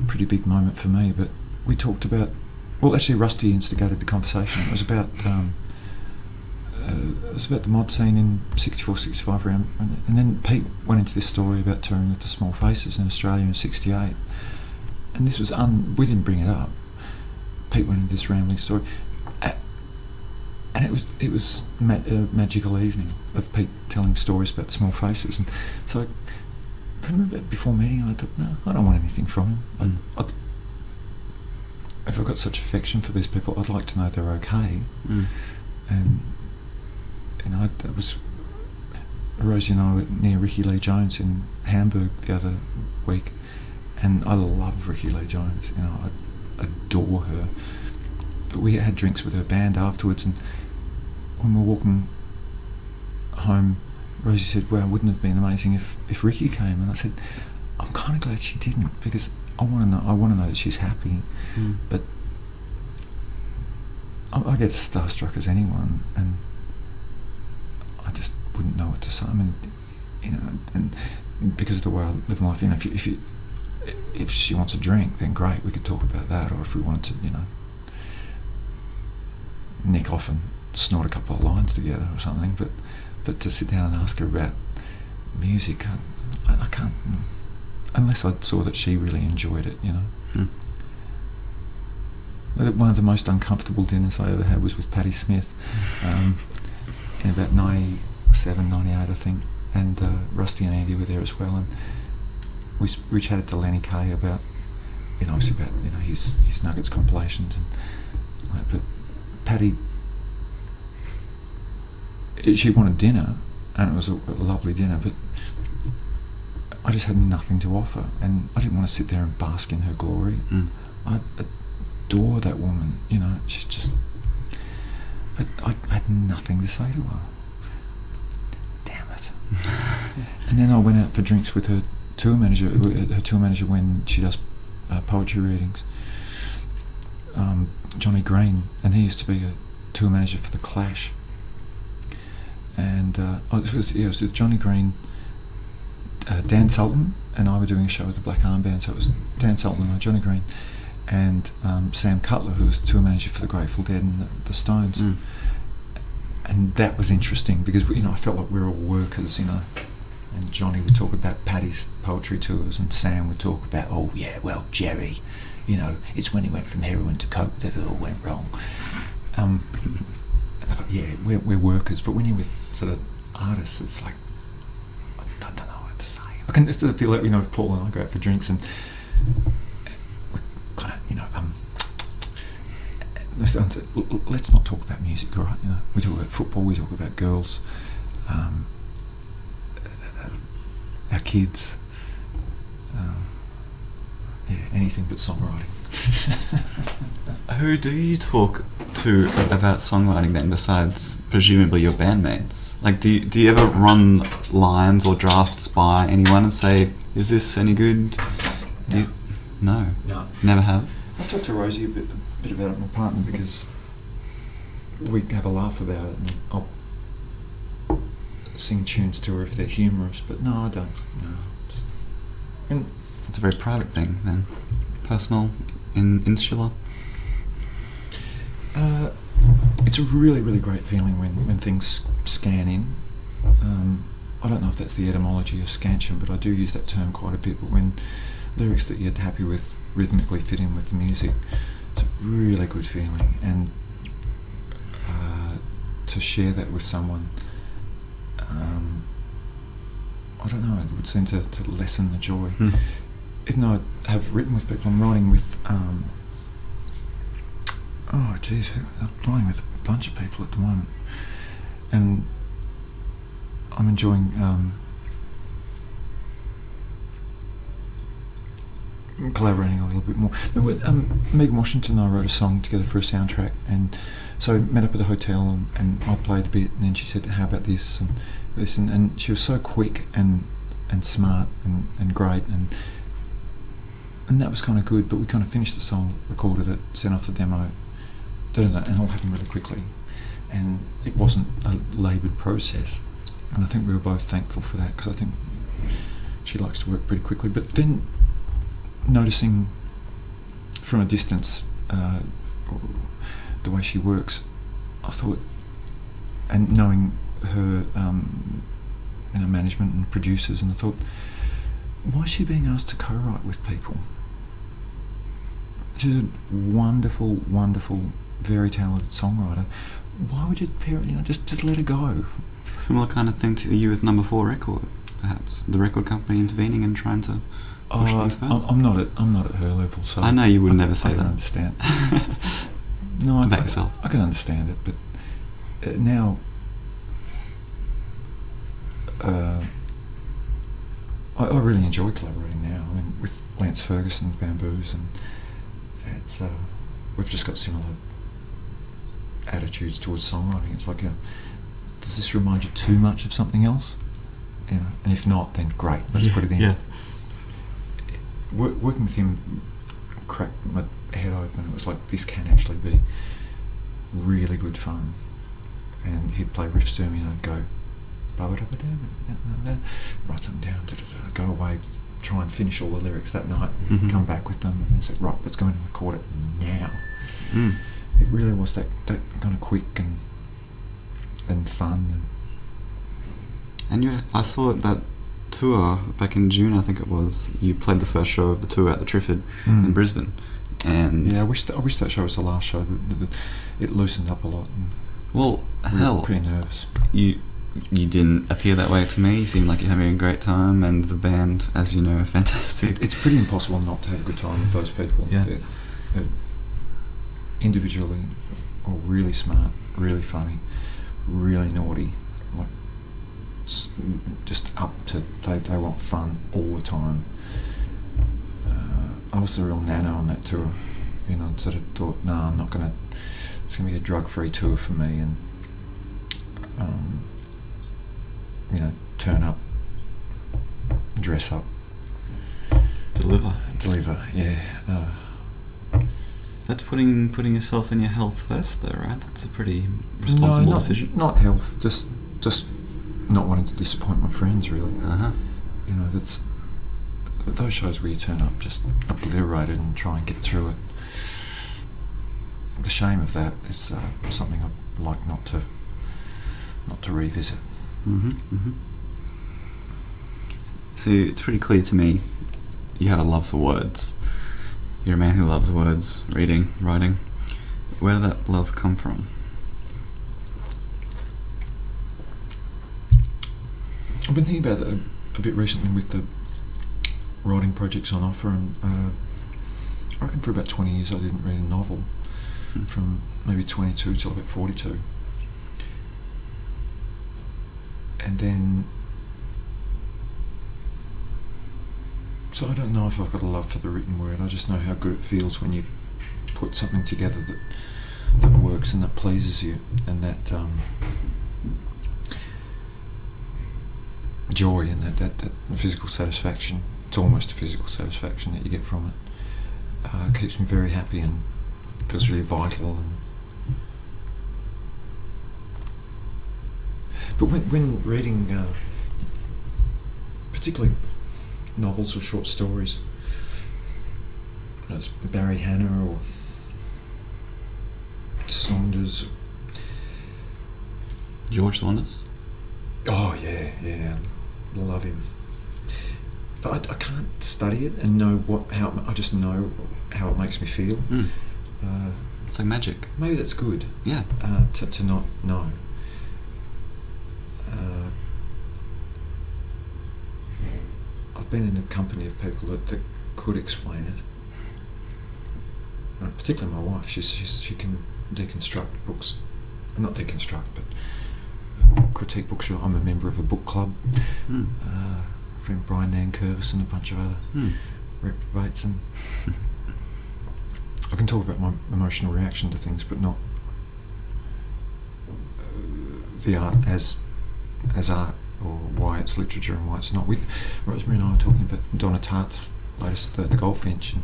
pretty big moment for me. But we talked about, well, actually Rusty instigated the conversation. It was about the mod scene in 64, 65 round, and then Pete went into this story about touring with the Small Faces in Australia in 68. And this was we didn't bring it up, Pete went into this rambling story, and it was a magical evening of Pete telling stories about small faces. And so I remember before meeting him, I thought, no, I don't want anything from him. If I've got such affection for these people, I'd like to know they're okay. And that was Rosie and I were near Ricky Lee Jones in Hamburg the other week, and I love Ricky Lee Jones. I adore her. But we had drinks with her band afterwards, and when we were walking home, Rosie said, "Well, wouldn't it have been amazing if Ricky came?" And I said, "I'm kind of glad she didn't, because I want to know that she's happy." But I get as starstruck as anyone, and I just wouldn't know what to say. I mean, and because of the way I live my life, if she wants a drink, then great, we could talk about that. Or if we wanted to, nick off and snort a couple of lines together or something. But to sit down and ask her about music, I can't, unless I saw that she really enjoyed it. One of the most uncomfortable dinners I ever had was with Patti Smith in about 97, 98, I think, and Rusty and Andy were there as well, and we chatted to Lenny Kaye about, obviously about his Nuggets compilations, and but Patti, she wanted dinner, and it was a lovely dinner, but I just had nothing to offer, and I didn't want to sit there and bask in her glory. I adore that woman, she's just, I had nothing to say to her. Damn it. And then I went out for drinks with her tour manager when she does poetry readings, Johnny Green, and he used to be a tour manager for The Clash. And it was with Johnny Green, Dan Sultan and I were doing a show with the Black Arm Band, so it was Dan Sultan and Johnny Green, and Sam Cutler, who was tour manager for the Grateful Dead and the Stones. And that was interesting because I felt like we were all workers, and Johnny would talk about Paddy's poetry tours, and Sam would talk about, oh yeah, well, Jerry, it's when he went from heroin to coke that it all went wrong. And I thought, yeah, we're workers, but when you're with sort of artists, it's like, I don't know what to say. I can sort of feel like, if Paul and I go out for drinks and we kind of, let's not talk about music, all right? We talk about football, we talk about girls, our kids, anything but songwriting. Who do you talk to about songwriting then, besides presumably your bandmates? Like, do you ever run lines or drafts by anyone and say, is this any good? No. Never have? I talked to Rosie a bit about it, my partner, because we have a laugh about it, and I'll sing tunes to her if they're humorous, but no, I don't. No. And it's a very private thing then, personal, insular. It's a really, really great feeling when things scan in. I don't know if that's the etymology of scansion, but I do use that term quite a bit. But when lyrics that you're happy with rhythmically fit in with the music, it's a really good feeling. And to share that with someone, I don't know, it would seem to lessen the joy. Even though I have written with people, I'm writing with I'm writing with a bunch of people at the moment, and I'm enjoying collaborating a little bit more. Megan Washington and I wrote a song together for a soundtrack, and so we met up at a hotel, and I played a bit, and then she said, how about this and this, and she was so quick and smart and great, and that was kind of good. But we kind of finished the song, recorded it, sent off the demo, and it all happened really quickly, and it wasn't a laboured process, and I think we were both thankful for that, because I think she likes to work pretty quickly. But then noticing from a distance the way she works, I thought, and knowing her management and producers, and I thought, why is she being asked to co-write with people? She's a wonderful, wonderful, very talented songwriter. Why would you just let her go? Similar kind of thing to you with Number 4 record, perhaps. The record company intervening and trying to push things further. I'm not at her level, so I know you would never say I that. can understand. No, About yourself. I can understand it, but now I really enjoy collaborating now. I mean, with Lance Ferguson, Bamboos, and it's we've just got similar attitudes towards songwriting. It's like, does this remind you too much of something else? You know, and if not, then great, let's put it in. Yeah. Working with him cracked my head open. It was like, this can actually be really good fun. And he'd play riffs to me, and I'd go, write something down, go away, try and finish all the lyrics that night, come back with them, and then say, right, let's go in and record it now. It really was that kind of quick and fun. And I saw that tour back in June, I think it was. You played the first show of the tour at the Triffid in Brisbane, and I wish that show was the last show. It loosened up a lot. Well, hell, pretty nervous. You didn't appear that way to me. You seemed like you're having a great time, and the band, as you know, are fantastic. It's pretty impossible not to have a good time with those people. Yeah. They're individually all really smart, really funny, really naughty, like just up to, they want fun all the time. I was the real nano on that tour, sort of thought, no, I'm not gonna, it's gonna be a drug-free tour for me, and turn up, dress up, deliver, yeah. That's putting yourself and your health first, though, right? That's a pretty responsible decision. Not health, just not wanting to disappoint my friends, really. That's those shows where you turn up just obliterated and try and get through it. The shame of that is something I'd like not to revisit. So it's pretty clear to me you have a love for words. You're a man who loves words, reading, writing. Where did that love come from? I've been thinking about that a bit recently with the writing projects on offer, and I reckon for about 20 years I didn't read a novel, from maybe 22 till about 42. And then, so I don't know if I've got a love for the written word. I just know how good it feels when you put something together that works and that pleases you, and that joy and that physical satisfaction. It's almost a physical satisfaction that you get from it. Keeps me very happy and feels really vital. But when reading, particularly novels or short stories, it's Barry Hanna or Saunders. George Saunders? Oh yeah, love him. But I can't study it and know how. I just know how it makes me feel. It's like magic. Maybe that's good. Yeah. To not know. I've been in the company of people that could explain it. Particularly my wife. She can deconstruct books. Not deconstruct, but critique books. I'm a member of a book club. Friend Brian Nankervis and a bunch of other reprobates, and I can talk about my emotional reaction to things, but not the art as art, or why it's literature and why it's not. Rosemary and I were talking about Donna Tartt's latest, The Goldfinch, and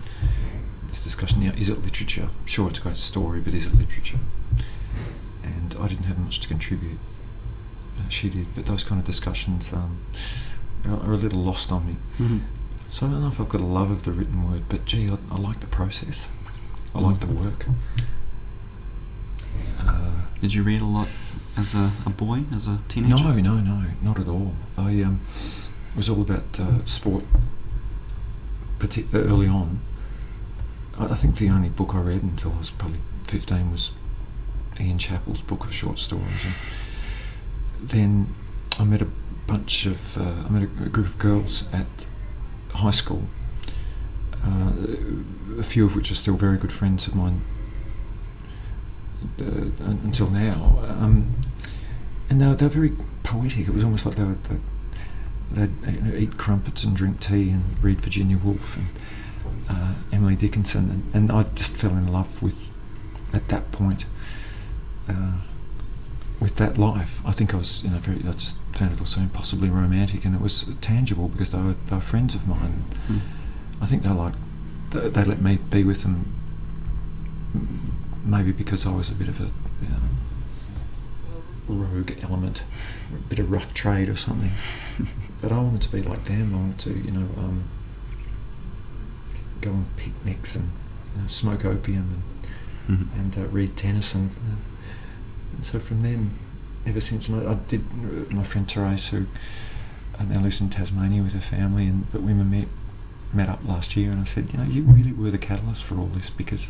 this discussion, is it literature? Sure, it's a great story, but is it literature? And I didn't have much to contribute. She did, but those kind of discussions are a little lost on me. So I don't know if I've got a love of the written word, but gee, I like the process. I like the work. Did you read a lot as a boy, as a teenager? No, not at all. I was all about sport early on, I think the only book I read until I was probably 15 was Ian Chappell's book of short stories. And then I met a group of girls at high school, a few of which are still very good friends of mine until now. And they were very poetic. It was almost like they'd eat crumpets and drink tea and read Virginia Woolf and Emily Dickinson, and I just fell in love with, at that point, with that life. I think I was, I just found it all so impossibly romantic, and it was tangible because they were friends of mine. I think they let me be with them, maybe because I was a bit of a rogue element, or a bit of rough trade or something. But I wanted to be like them. I wanted to, go on picnics and smoke opium and read Tennyson. And so from then, ever since, and I did, my friend Therese, who now lives in Tasmania with her family, but we met up last year, and I said, you really were the catalyst for all this, because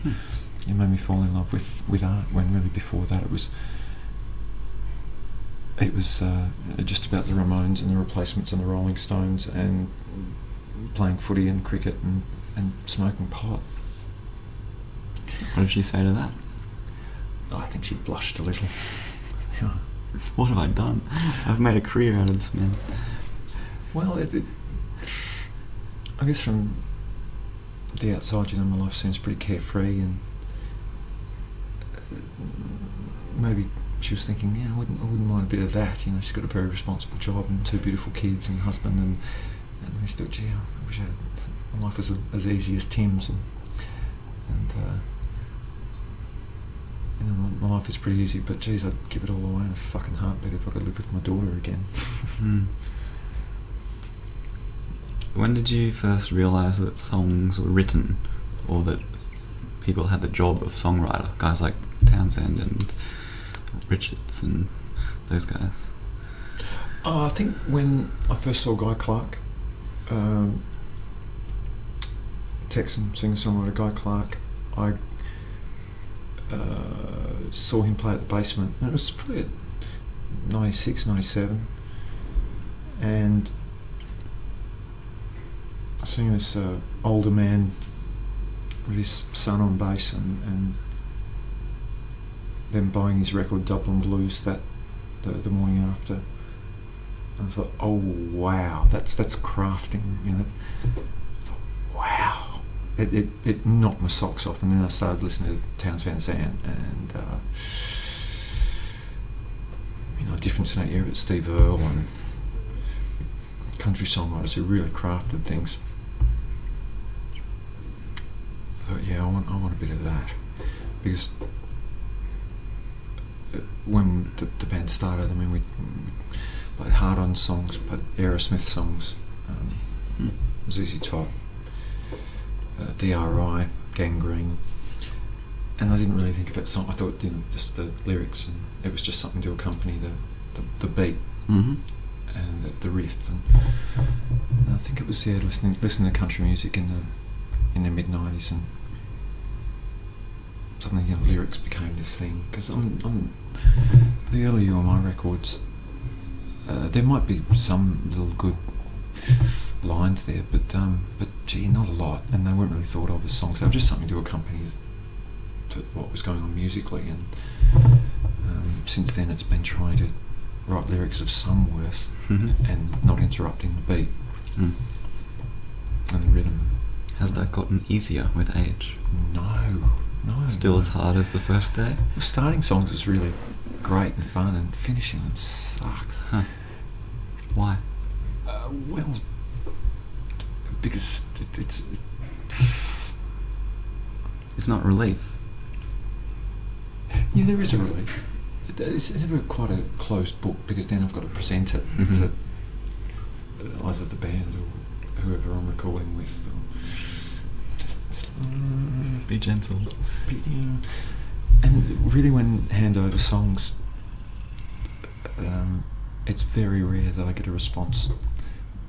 you made me fall in love with art, when really before that it was just about the Ramones and the Replacements and the Rolling Stones and playing footy and cricket and smoking pot. What did she say to that? I think she blushed a little. What have I done? I've made a career out of this, man. Well, I guess from the outside, my life seems pretty carefree, and maybe she was thinking, I wouldn't mind a bit of that. She's got a very responsible job and 2 beautiful kids and husband, and I just thought, I wish my life was as easy as Tim's, and my life is pretty easy, but geez, I'd give it all away in a fucking heartbeat if I could live with my daughter again. When did you first realise that songs were written, or that people had the job of songwriter? Guys like Townsend and Richards and those guys. I think when I first saw Guy Clark, Texan singer-songwriter Guy Clark, I saw him play at the Basement, and it was probably 96, 97, and seeing this older man with his son on bass, and them buying his record Dublin Blues the morning after, and I thought, oh wow, that's crafting, I thought, wow. It knocked my socks off, and then I started listening to Townes Van Zandt and Difference in That Year, but Steve Earle and country songwriters who really crafted things. I thought, I want a bit of that, because when the band started, we played hard-on songs, but Aerosmith songs, ZZ Top, DRI, Gangrene, and I didn't really think of it song. I thought, just the lyrics, and it was just something to accompany the beat and the riff, and I think it was listening to country music in the mid-90s, and suddenly lyrics became this thing. Because on the early UMI records, there might be some little good lines there, but gee, not a lot, and they weren't really thought of as songs. They were just something to accompany to what was going on musically, and since then it's been trying to write lyrics of some worth and not interrupting the beat and the rhythm. Has that gotten easier with age? No. Still as hard as the first day? Well, starting songs is really great and fun, and finishing them sucks. Huh. Why? Well, because it's not relief. Yeah, there is a relief. It's never quite a closed book, because then I've got to present it to either the band or whoever I'm recording with. Be gentle. And really, when hand over songs, it's very rare that I get a response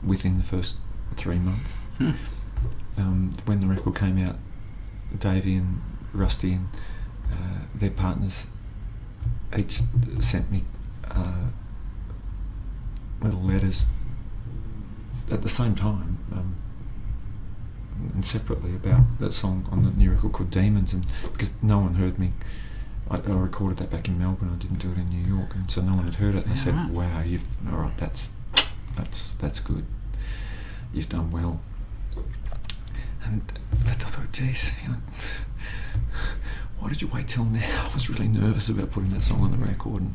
within the first 3 months. When the record came out, Davey and Rusty and their partners each sent me little letters at the same time and separately about that song on the new record called Demons, and because no one heard me. I recorded that back in Melbourne. I didn't do it in New York, and so no one had heard it. And I said, right. "Wow, all right. That's good. You've done well." And I thought, geez, why did you wait till now? I was really nervous about putting that song on the record.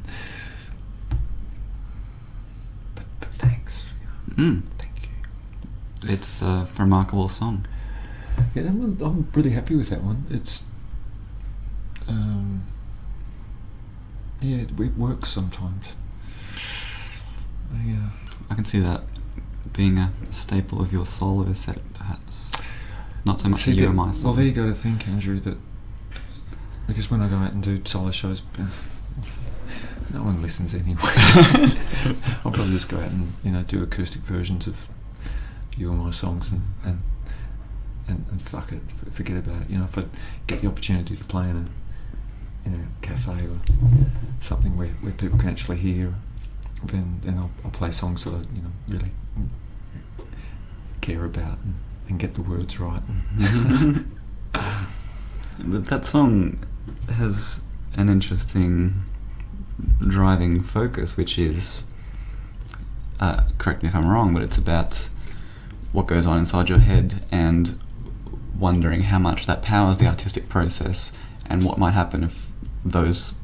But thanks. Thank you. It's a remarkable song. Yeah, I'm really happy with that one. It's it works sometimes. I can see that being a staple of your solo set, perhaps. Not so much a you and my song. Well, there you go to think, Andrew, that because when I go out and do solo shows, no one listens anyway. I'll probably just go out and do acoustic versions of you and my songs and fuck it, forget about it. If I get the opportunity to play in a cafe or something where people can actually hear, then I'll play songs that I really care about and get the words right. But that song has an interesting driving focus, which is, correct me if I'm wrong, but it's about what goes on inside your head and wondering how much that powers the artistic process and what might happen if those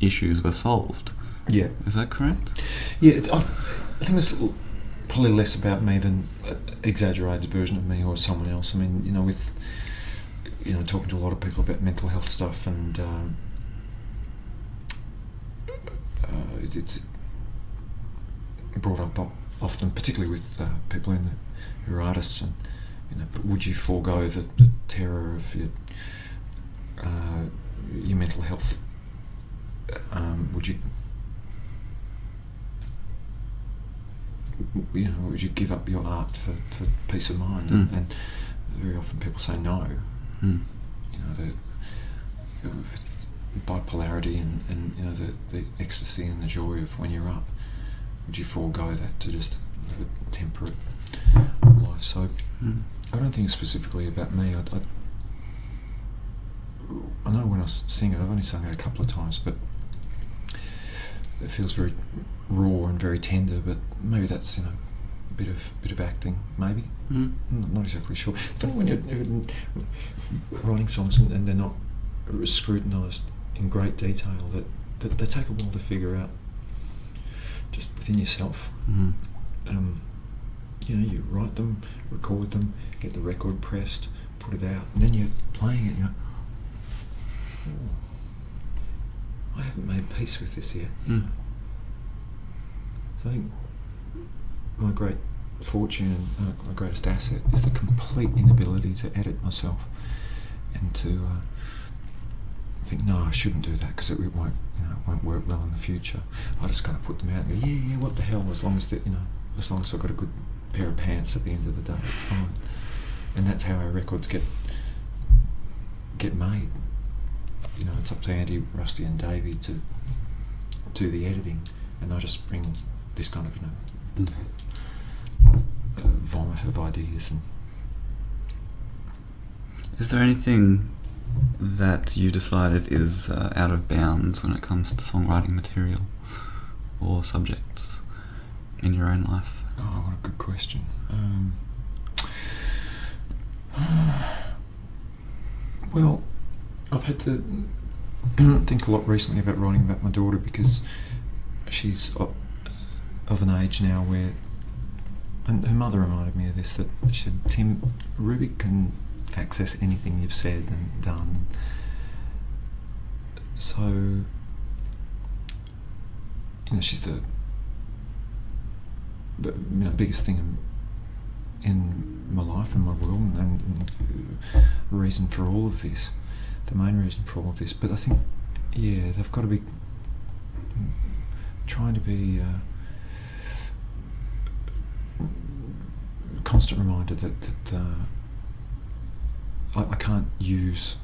issues were solved. Yeah. Is that correct? Yeah, I think it's probably less about me than an exaggerated version of me or someone else. I mean, with talking to a lot of people about mental health stuff, and it's brought up often, particularly with people who are artists, and but would you forego the terror of your mental health? Would you give up your art for peace of mind? And very often people say no. The bipolarity and the ecstasy and the joy of when you're up. Would you forego that to just live a temperate life? So I don't think specifically about me. I know when I sing it, I've only sung it a couple of times, but it feels very raw and very tender. But maybe that's a bit of acting, maybe. Not exactly sure. Funny when you're writing songs and they're not scrutinised in great detail, that they take a while to figure out just within yourself. You write them, record them, get the record pressed, put it out, and then you're playing it. I haven't made peace with this yet. So I think my great fortune and my greatest asset is the complete inability to edit myself and to think, no, I shouldn't do that because it won't work well in the future. I just kind of put them out and go, yeah, what the hell? As long as I've got a good pair of pants at the end of the day, it's fine. And that's how our records get made. It's up to Andy, Rusty, and Davey to do the editing, and I just bring this kind of vomit of ideas. And is there anything that you decided is out of bounds when it comes to songwriting material or subjects in your own life? Oh, what a good question. Well, I've had to think a lot recently about writing about my daughter because she's of an age now where, and her mother reminded me of this, that she said, Tim, Ruby can access anything you've said and done. So, she's the biggest thing in my life and my world, and reason for all of this, the main reason for all of this. But I think, they've got to be trying to be a constant reminder that I can't use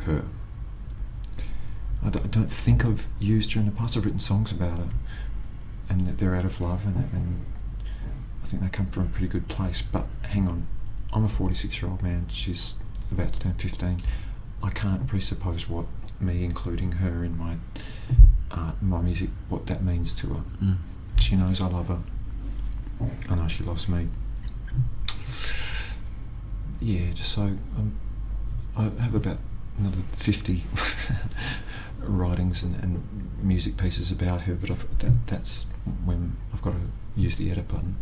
her. I don't think I've used her in the past. I've written songs about her, and that they're out of love, and I think they come from a pretty good place. But hang on, I'm a 46-year-old man. She's about to turn 15. I can't presuppose what me including her in my art, my music, what that means to her. She knows I love her. I know she loves me. Yeah, just so I have about another 50 writings and music pieces about her, but that's when I've got to use the edit button.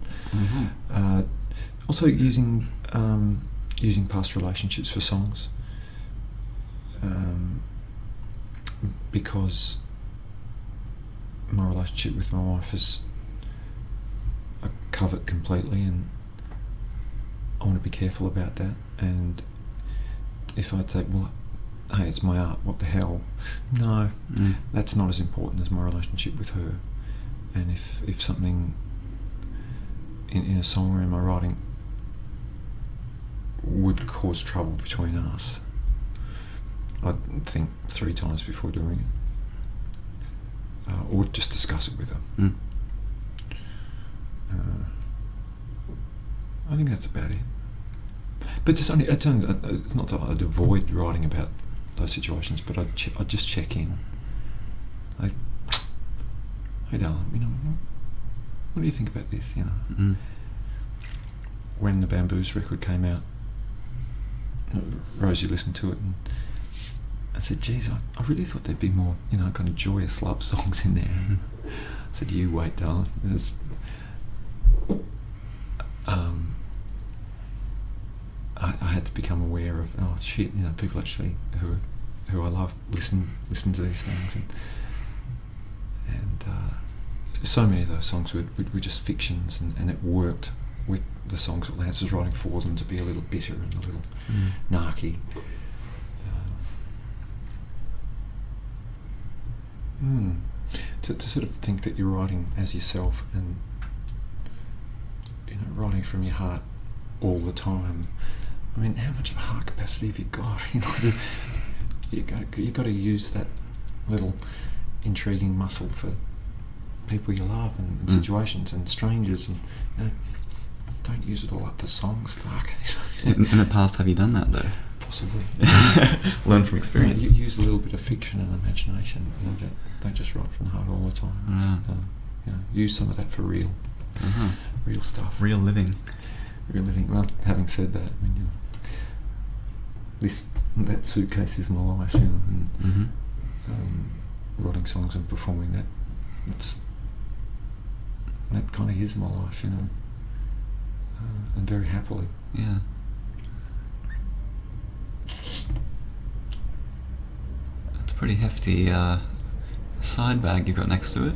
Also using past relationships for songs, because my relationship with my wife is I covet completely, and I want to be careful about that. And if I take, well, hey, it's my art, what the hell? No, that's not as important as my relationship with her. And if something in a song or in my writing would cause trouble between us, I'd think 3 times before doing it, or just discuss it with her. I think that's about it. But it's not that I'd avoid writing about those situations, but I'd just check in. Like, hey darling, what do you think about this? When the Bamboos record came out, Rosie listened to it and I said, geez, I really thought there'd be more, kind of joyous love songs in there. I said, you wait, darling. I had to become aware of, oh shit, people actually who I love listen to these things, and so many of those songs were just fictions, and it worked with the songs that Lance was writing for them to be a little bitter and a little narky. To sort of think that you're writing as yourself and writing from your heart all the time. I mean, how much of a heart capacity have you got? You got to use that little intriguing muscle for people you love and situations and strangers, and don't use it all up for songs. Fuck. In the past, have you done that though? Possibly. Learn from experience. You use a little bit of fiction and imagination. Don't just write from the heart all the time. Use some of that for real, real stuff. Real living. Well, having said that, I mean, that suitcase is my life, and writing songs and performing that kind of is my life, and very happily. Yeah. That's a pretty hefty side bag you've got next to it.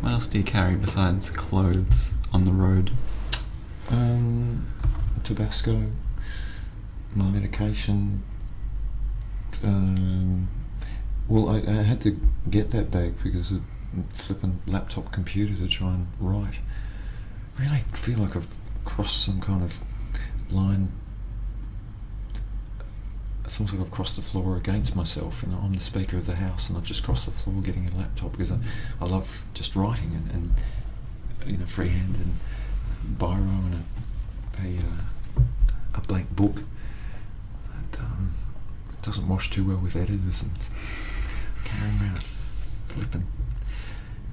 What else do you carry besides clothes on the road? Tabasco, my medication. Well, I had to get that bag because of flipping laptop computer to try and write. I really feel like I've crossed some kind of line. It's almost like I've crossed the floor against myself. I'm the speaker of the house, and I've just crossed the floor getting a laptop because I love just writing and freehand and biro and a blank book. And it doesn't wash too well with editors, and carrying around a flipping.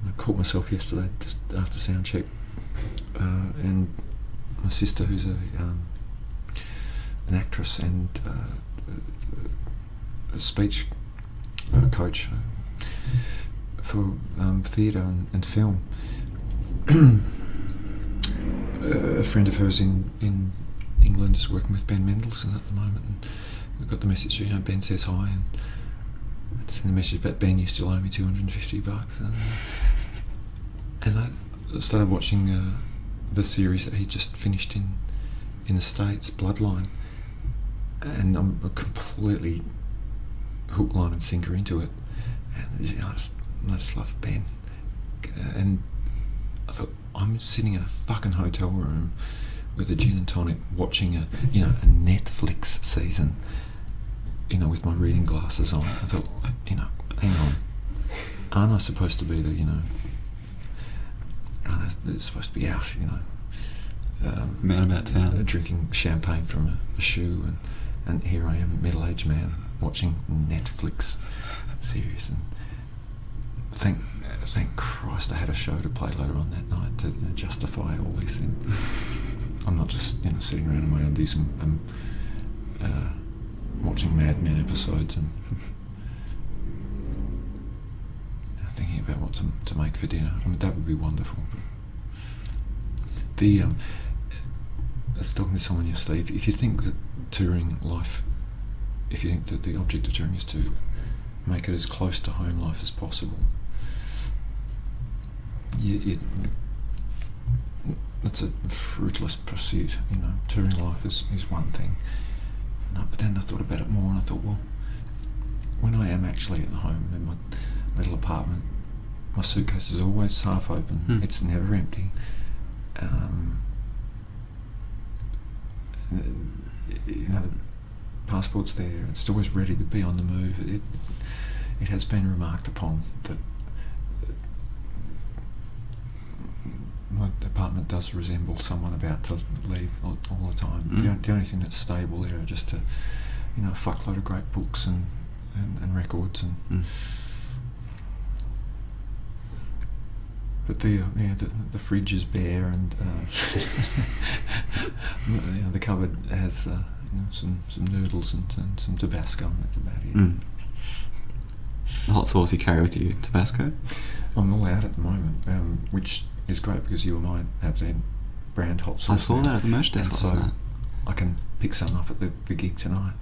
I caught myself yesterday just after sound check, and my sister, who's an actress and a speech coach for theatre and film. A friend of hers in England is working with Ben Mendelsohn at the moment, and we got the message, Ben says hi, and I sent a message about Ben, you still owe me $250, and I started watching the series that he just finished in the States, Bloodline, and I'm completely hook, line and sinker into it, and I just love Ben, and I thought, I'm sitting in a fucking hotel room with a gin and tonic, watching a Netflix season, with my reading glasses on. I thought, hang on, aren't I supposed to be it's supposed to be out, man about town, drinking champagne from a shoe, and here I am, middle-aged man, watching Netflix series, and thank Christ I had a show to play later on that night to justify all these things. I'm not just sitting around in my undies and watching Mad Men episodes and thinking about what to make for dinner. I mean, that would be wonderful. I was talking to someone yesterday. If you think that touring life, if you think that the object of touring is to make it as close to home life as possible, it's a fruitless pursuit. Touring life is one thing. But then I thought about it more, and I thought, well, when I am actually at home in my little apartment, my suitcase is always half open. It's never empty. The passport's there. It's always ready to be on the move. It has been remarked upon that my apartment does resemble someone about to leave all the time. The only thing that's stable there are just a fuckload of great books and records and. But the fridge is bare, and the cupboard has some noodles and some Tabasco, and that's about it. The hot sauce you carry with you, Tabasco? I'm all out at the moment, which is great because you and I have that brand hot sauce. I saw that at the merch desk last night. I can pick some up at the gig tonight.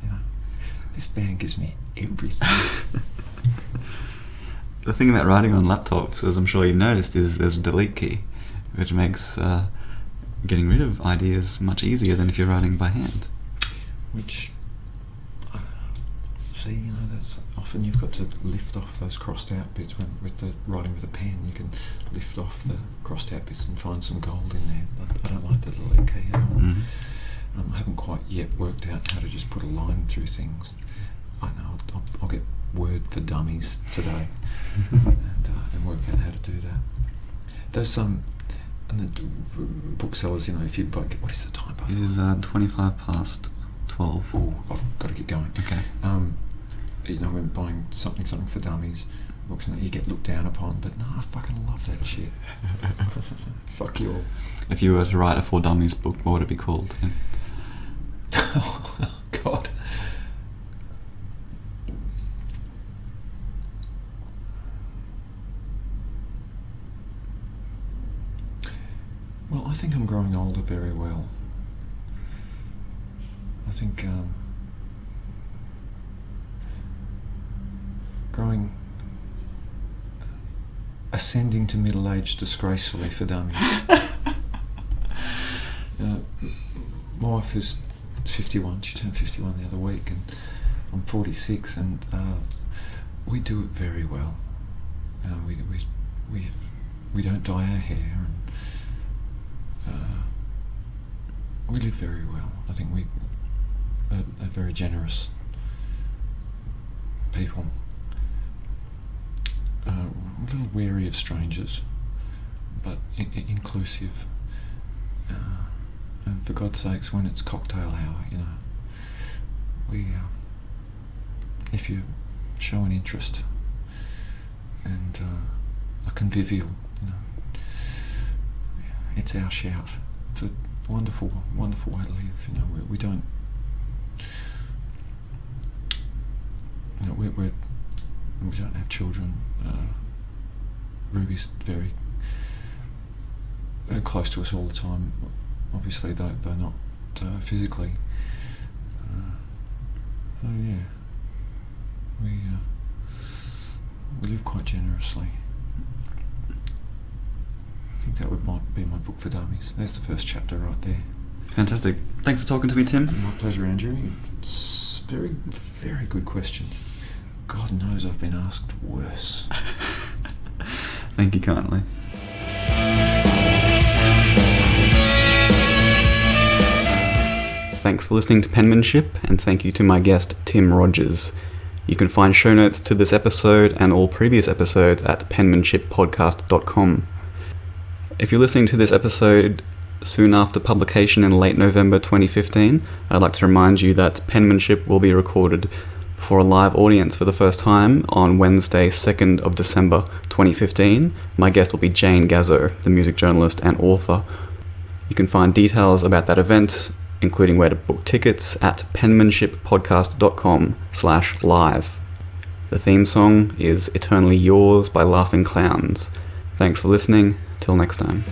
This band gives me everything. The thing about writing on laptops, as I'm sure you've noticed, is there's a delete key, which makes getting rid of ideas much easier than if you're writing by hand. Which, that's often you've got to lift off those crossed out bits. With the writing with a pen, you can lift off the crossed out bits and find some gold in there. I don't like the delete key at all. I haven't quite yet worked out how to just put a line through things. I know I'll get Word for Dummies today and work out how to do that. There's some and the booksellers, if you buy, what is the time? It is 25 past 12. Oh, I've got to get going. Okay. When buying something for dummies, books and that, you get looked down upon, but no, I fucking love that shit. Fuck you all. If you were to write a For Dummies book, what would it be called? Oh, God. Well, I think I'm growing older very well. I think ascending to middle age disgracefully for dummies. My wife is 51. She turned 51 the other week, and I'm 46, and we do it very well. We don't dye our hair, and we live very well. I think we are very generous people. A little wary of strangers, but inclusive. And for God's sakes, when it's cocktail hour, we if you show an interest and are convivial, it's our shout. It's a wonderful, wonderful way to live. We don't. We don't have children. Ruby's very close to us all the time. Obviously, they're not physically. So yeah, we live quite generously. I think that might be my book for dummies. There's the first chapter right there. Fantastic. Thanks for talking to me, Tim. My pleasure, Andrew. It's very, very good question. God knows I've been asked worse. Thank you kindly. Thanks for listening to Penmanship, and thank you to my guest, Tim Rogers. You can find show notes to this episode and all previous episodes at penmanshippodcast.com. If you're listening to this episode soon after publication in late November 2015, I'd like to remind you that Penmanship will be recorded before a live audience for the first time on Wednesday, 2nd of December 2015. My guest will be Jane Gazzo, the music journalist and author. You can find details about that event, including where to book tickets, at penmanshippodcast.com/live. The theme song is Eternally Yours by Laughing Clowns. Thanks for listening. Till next time.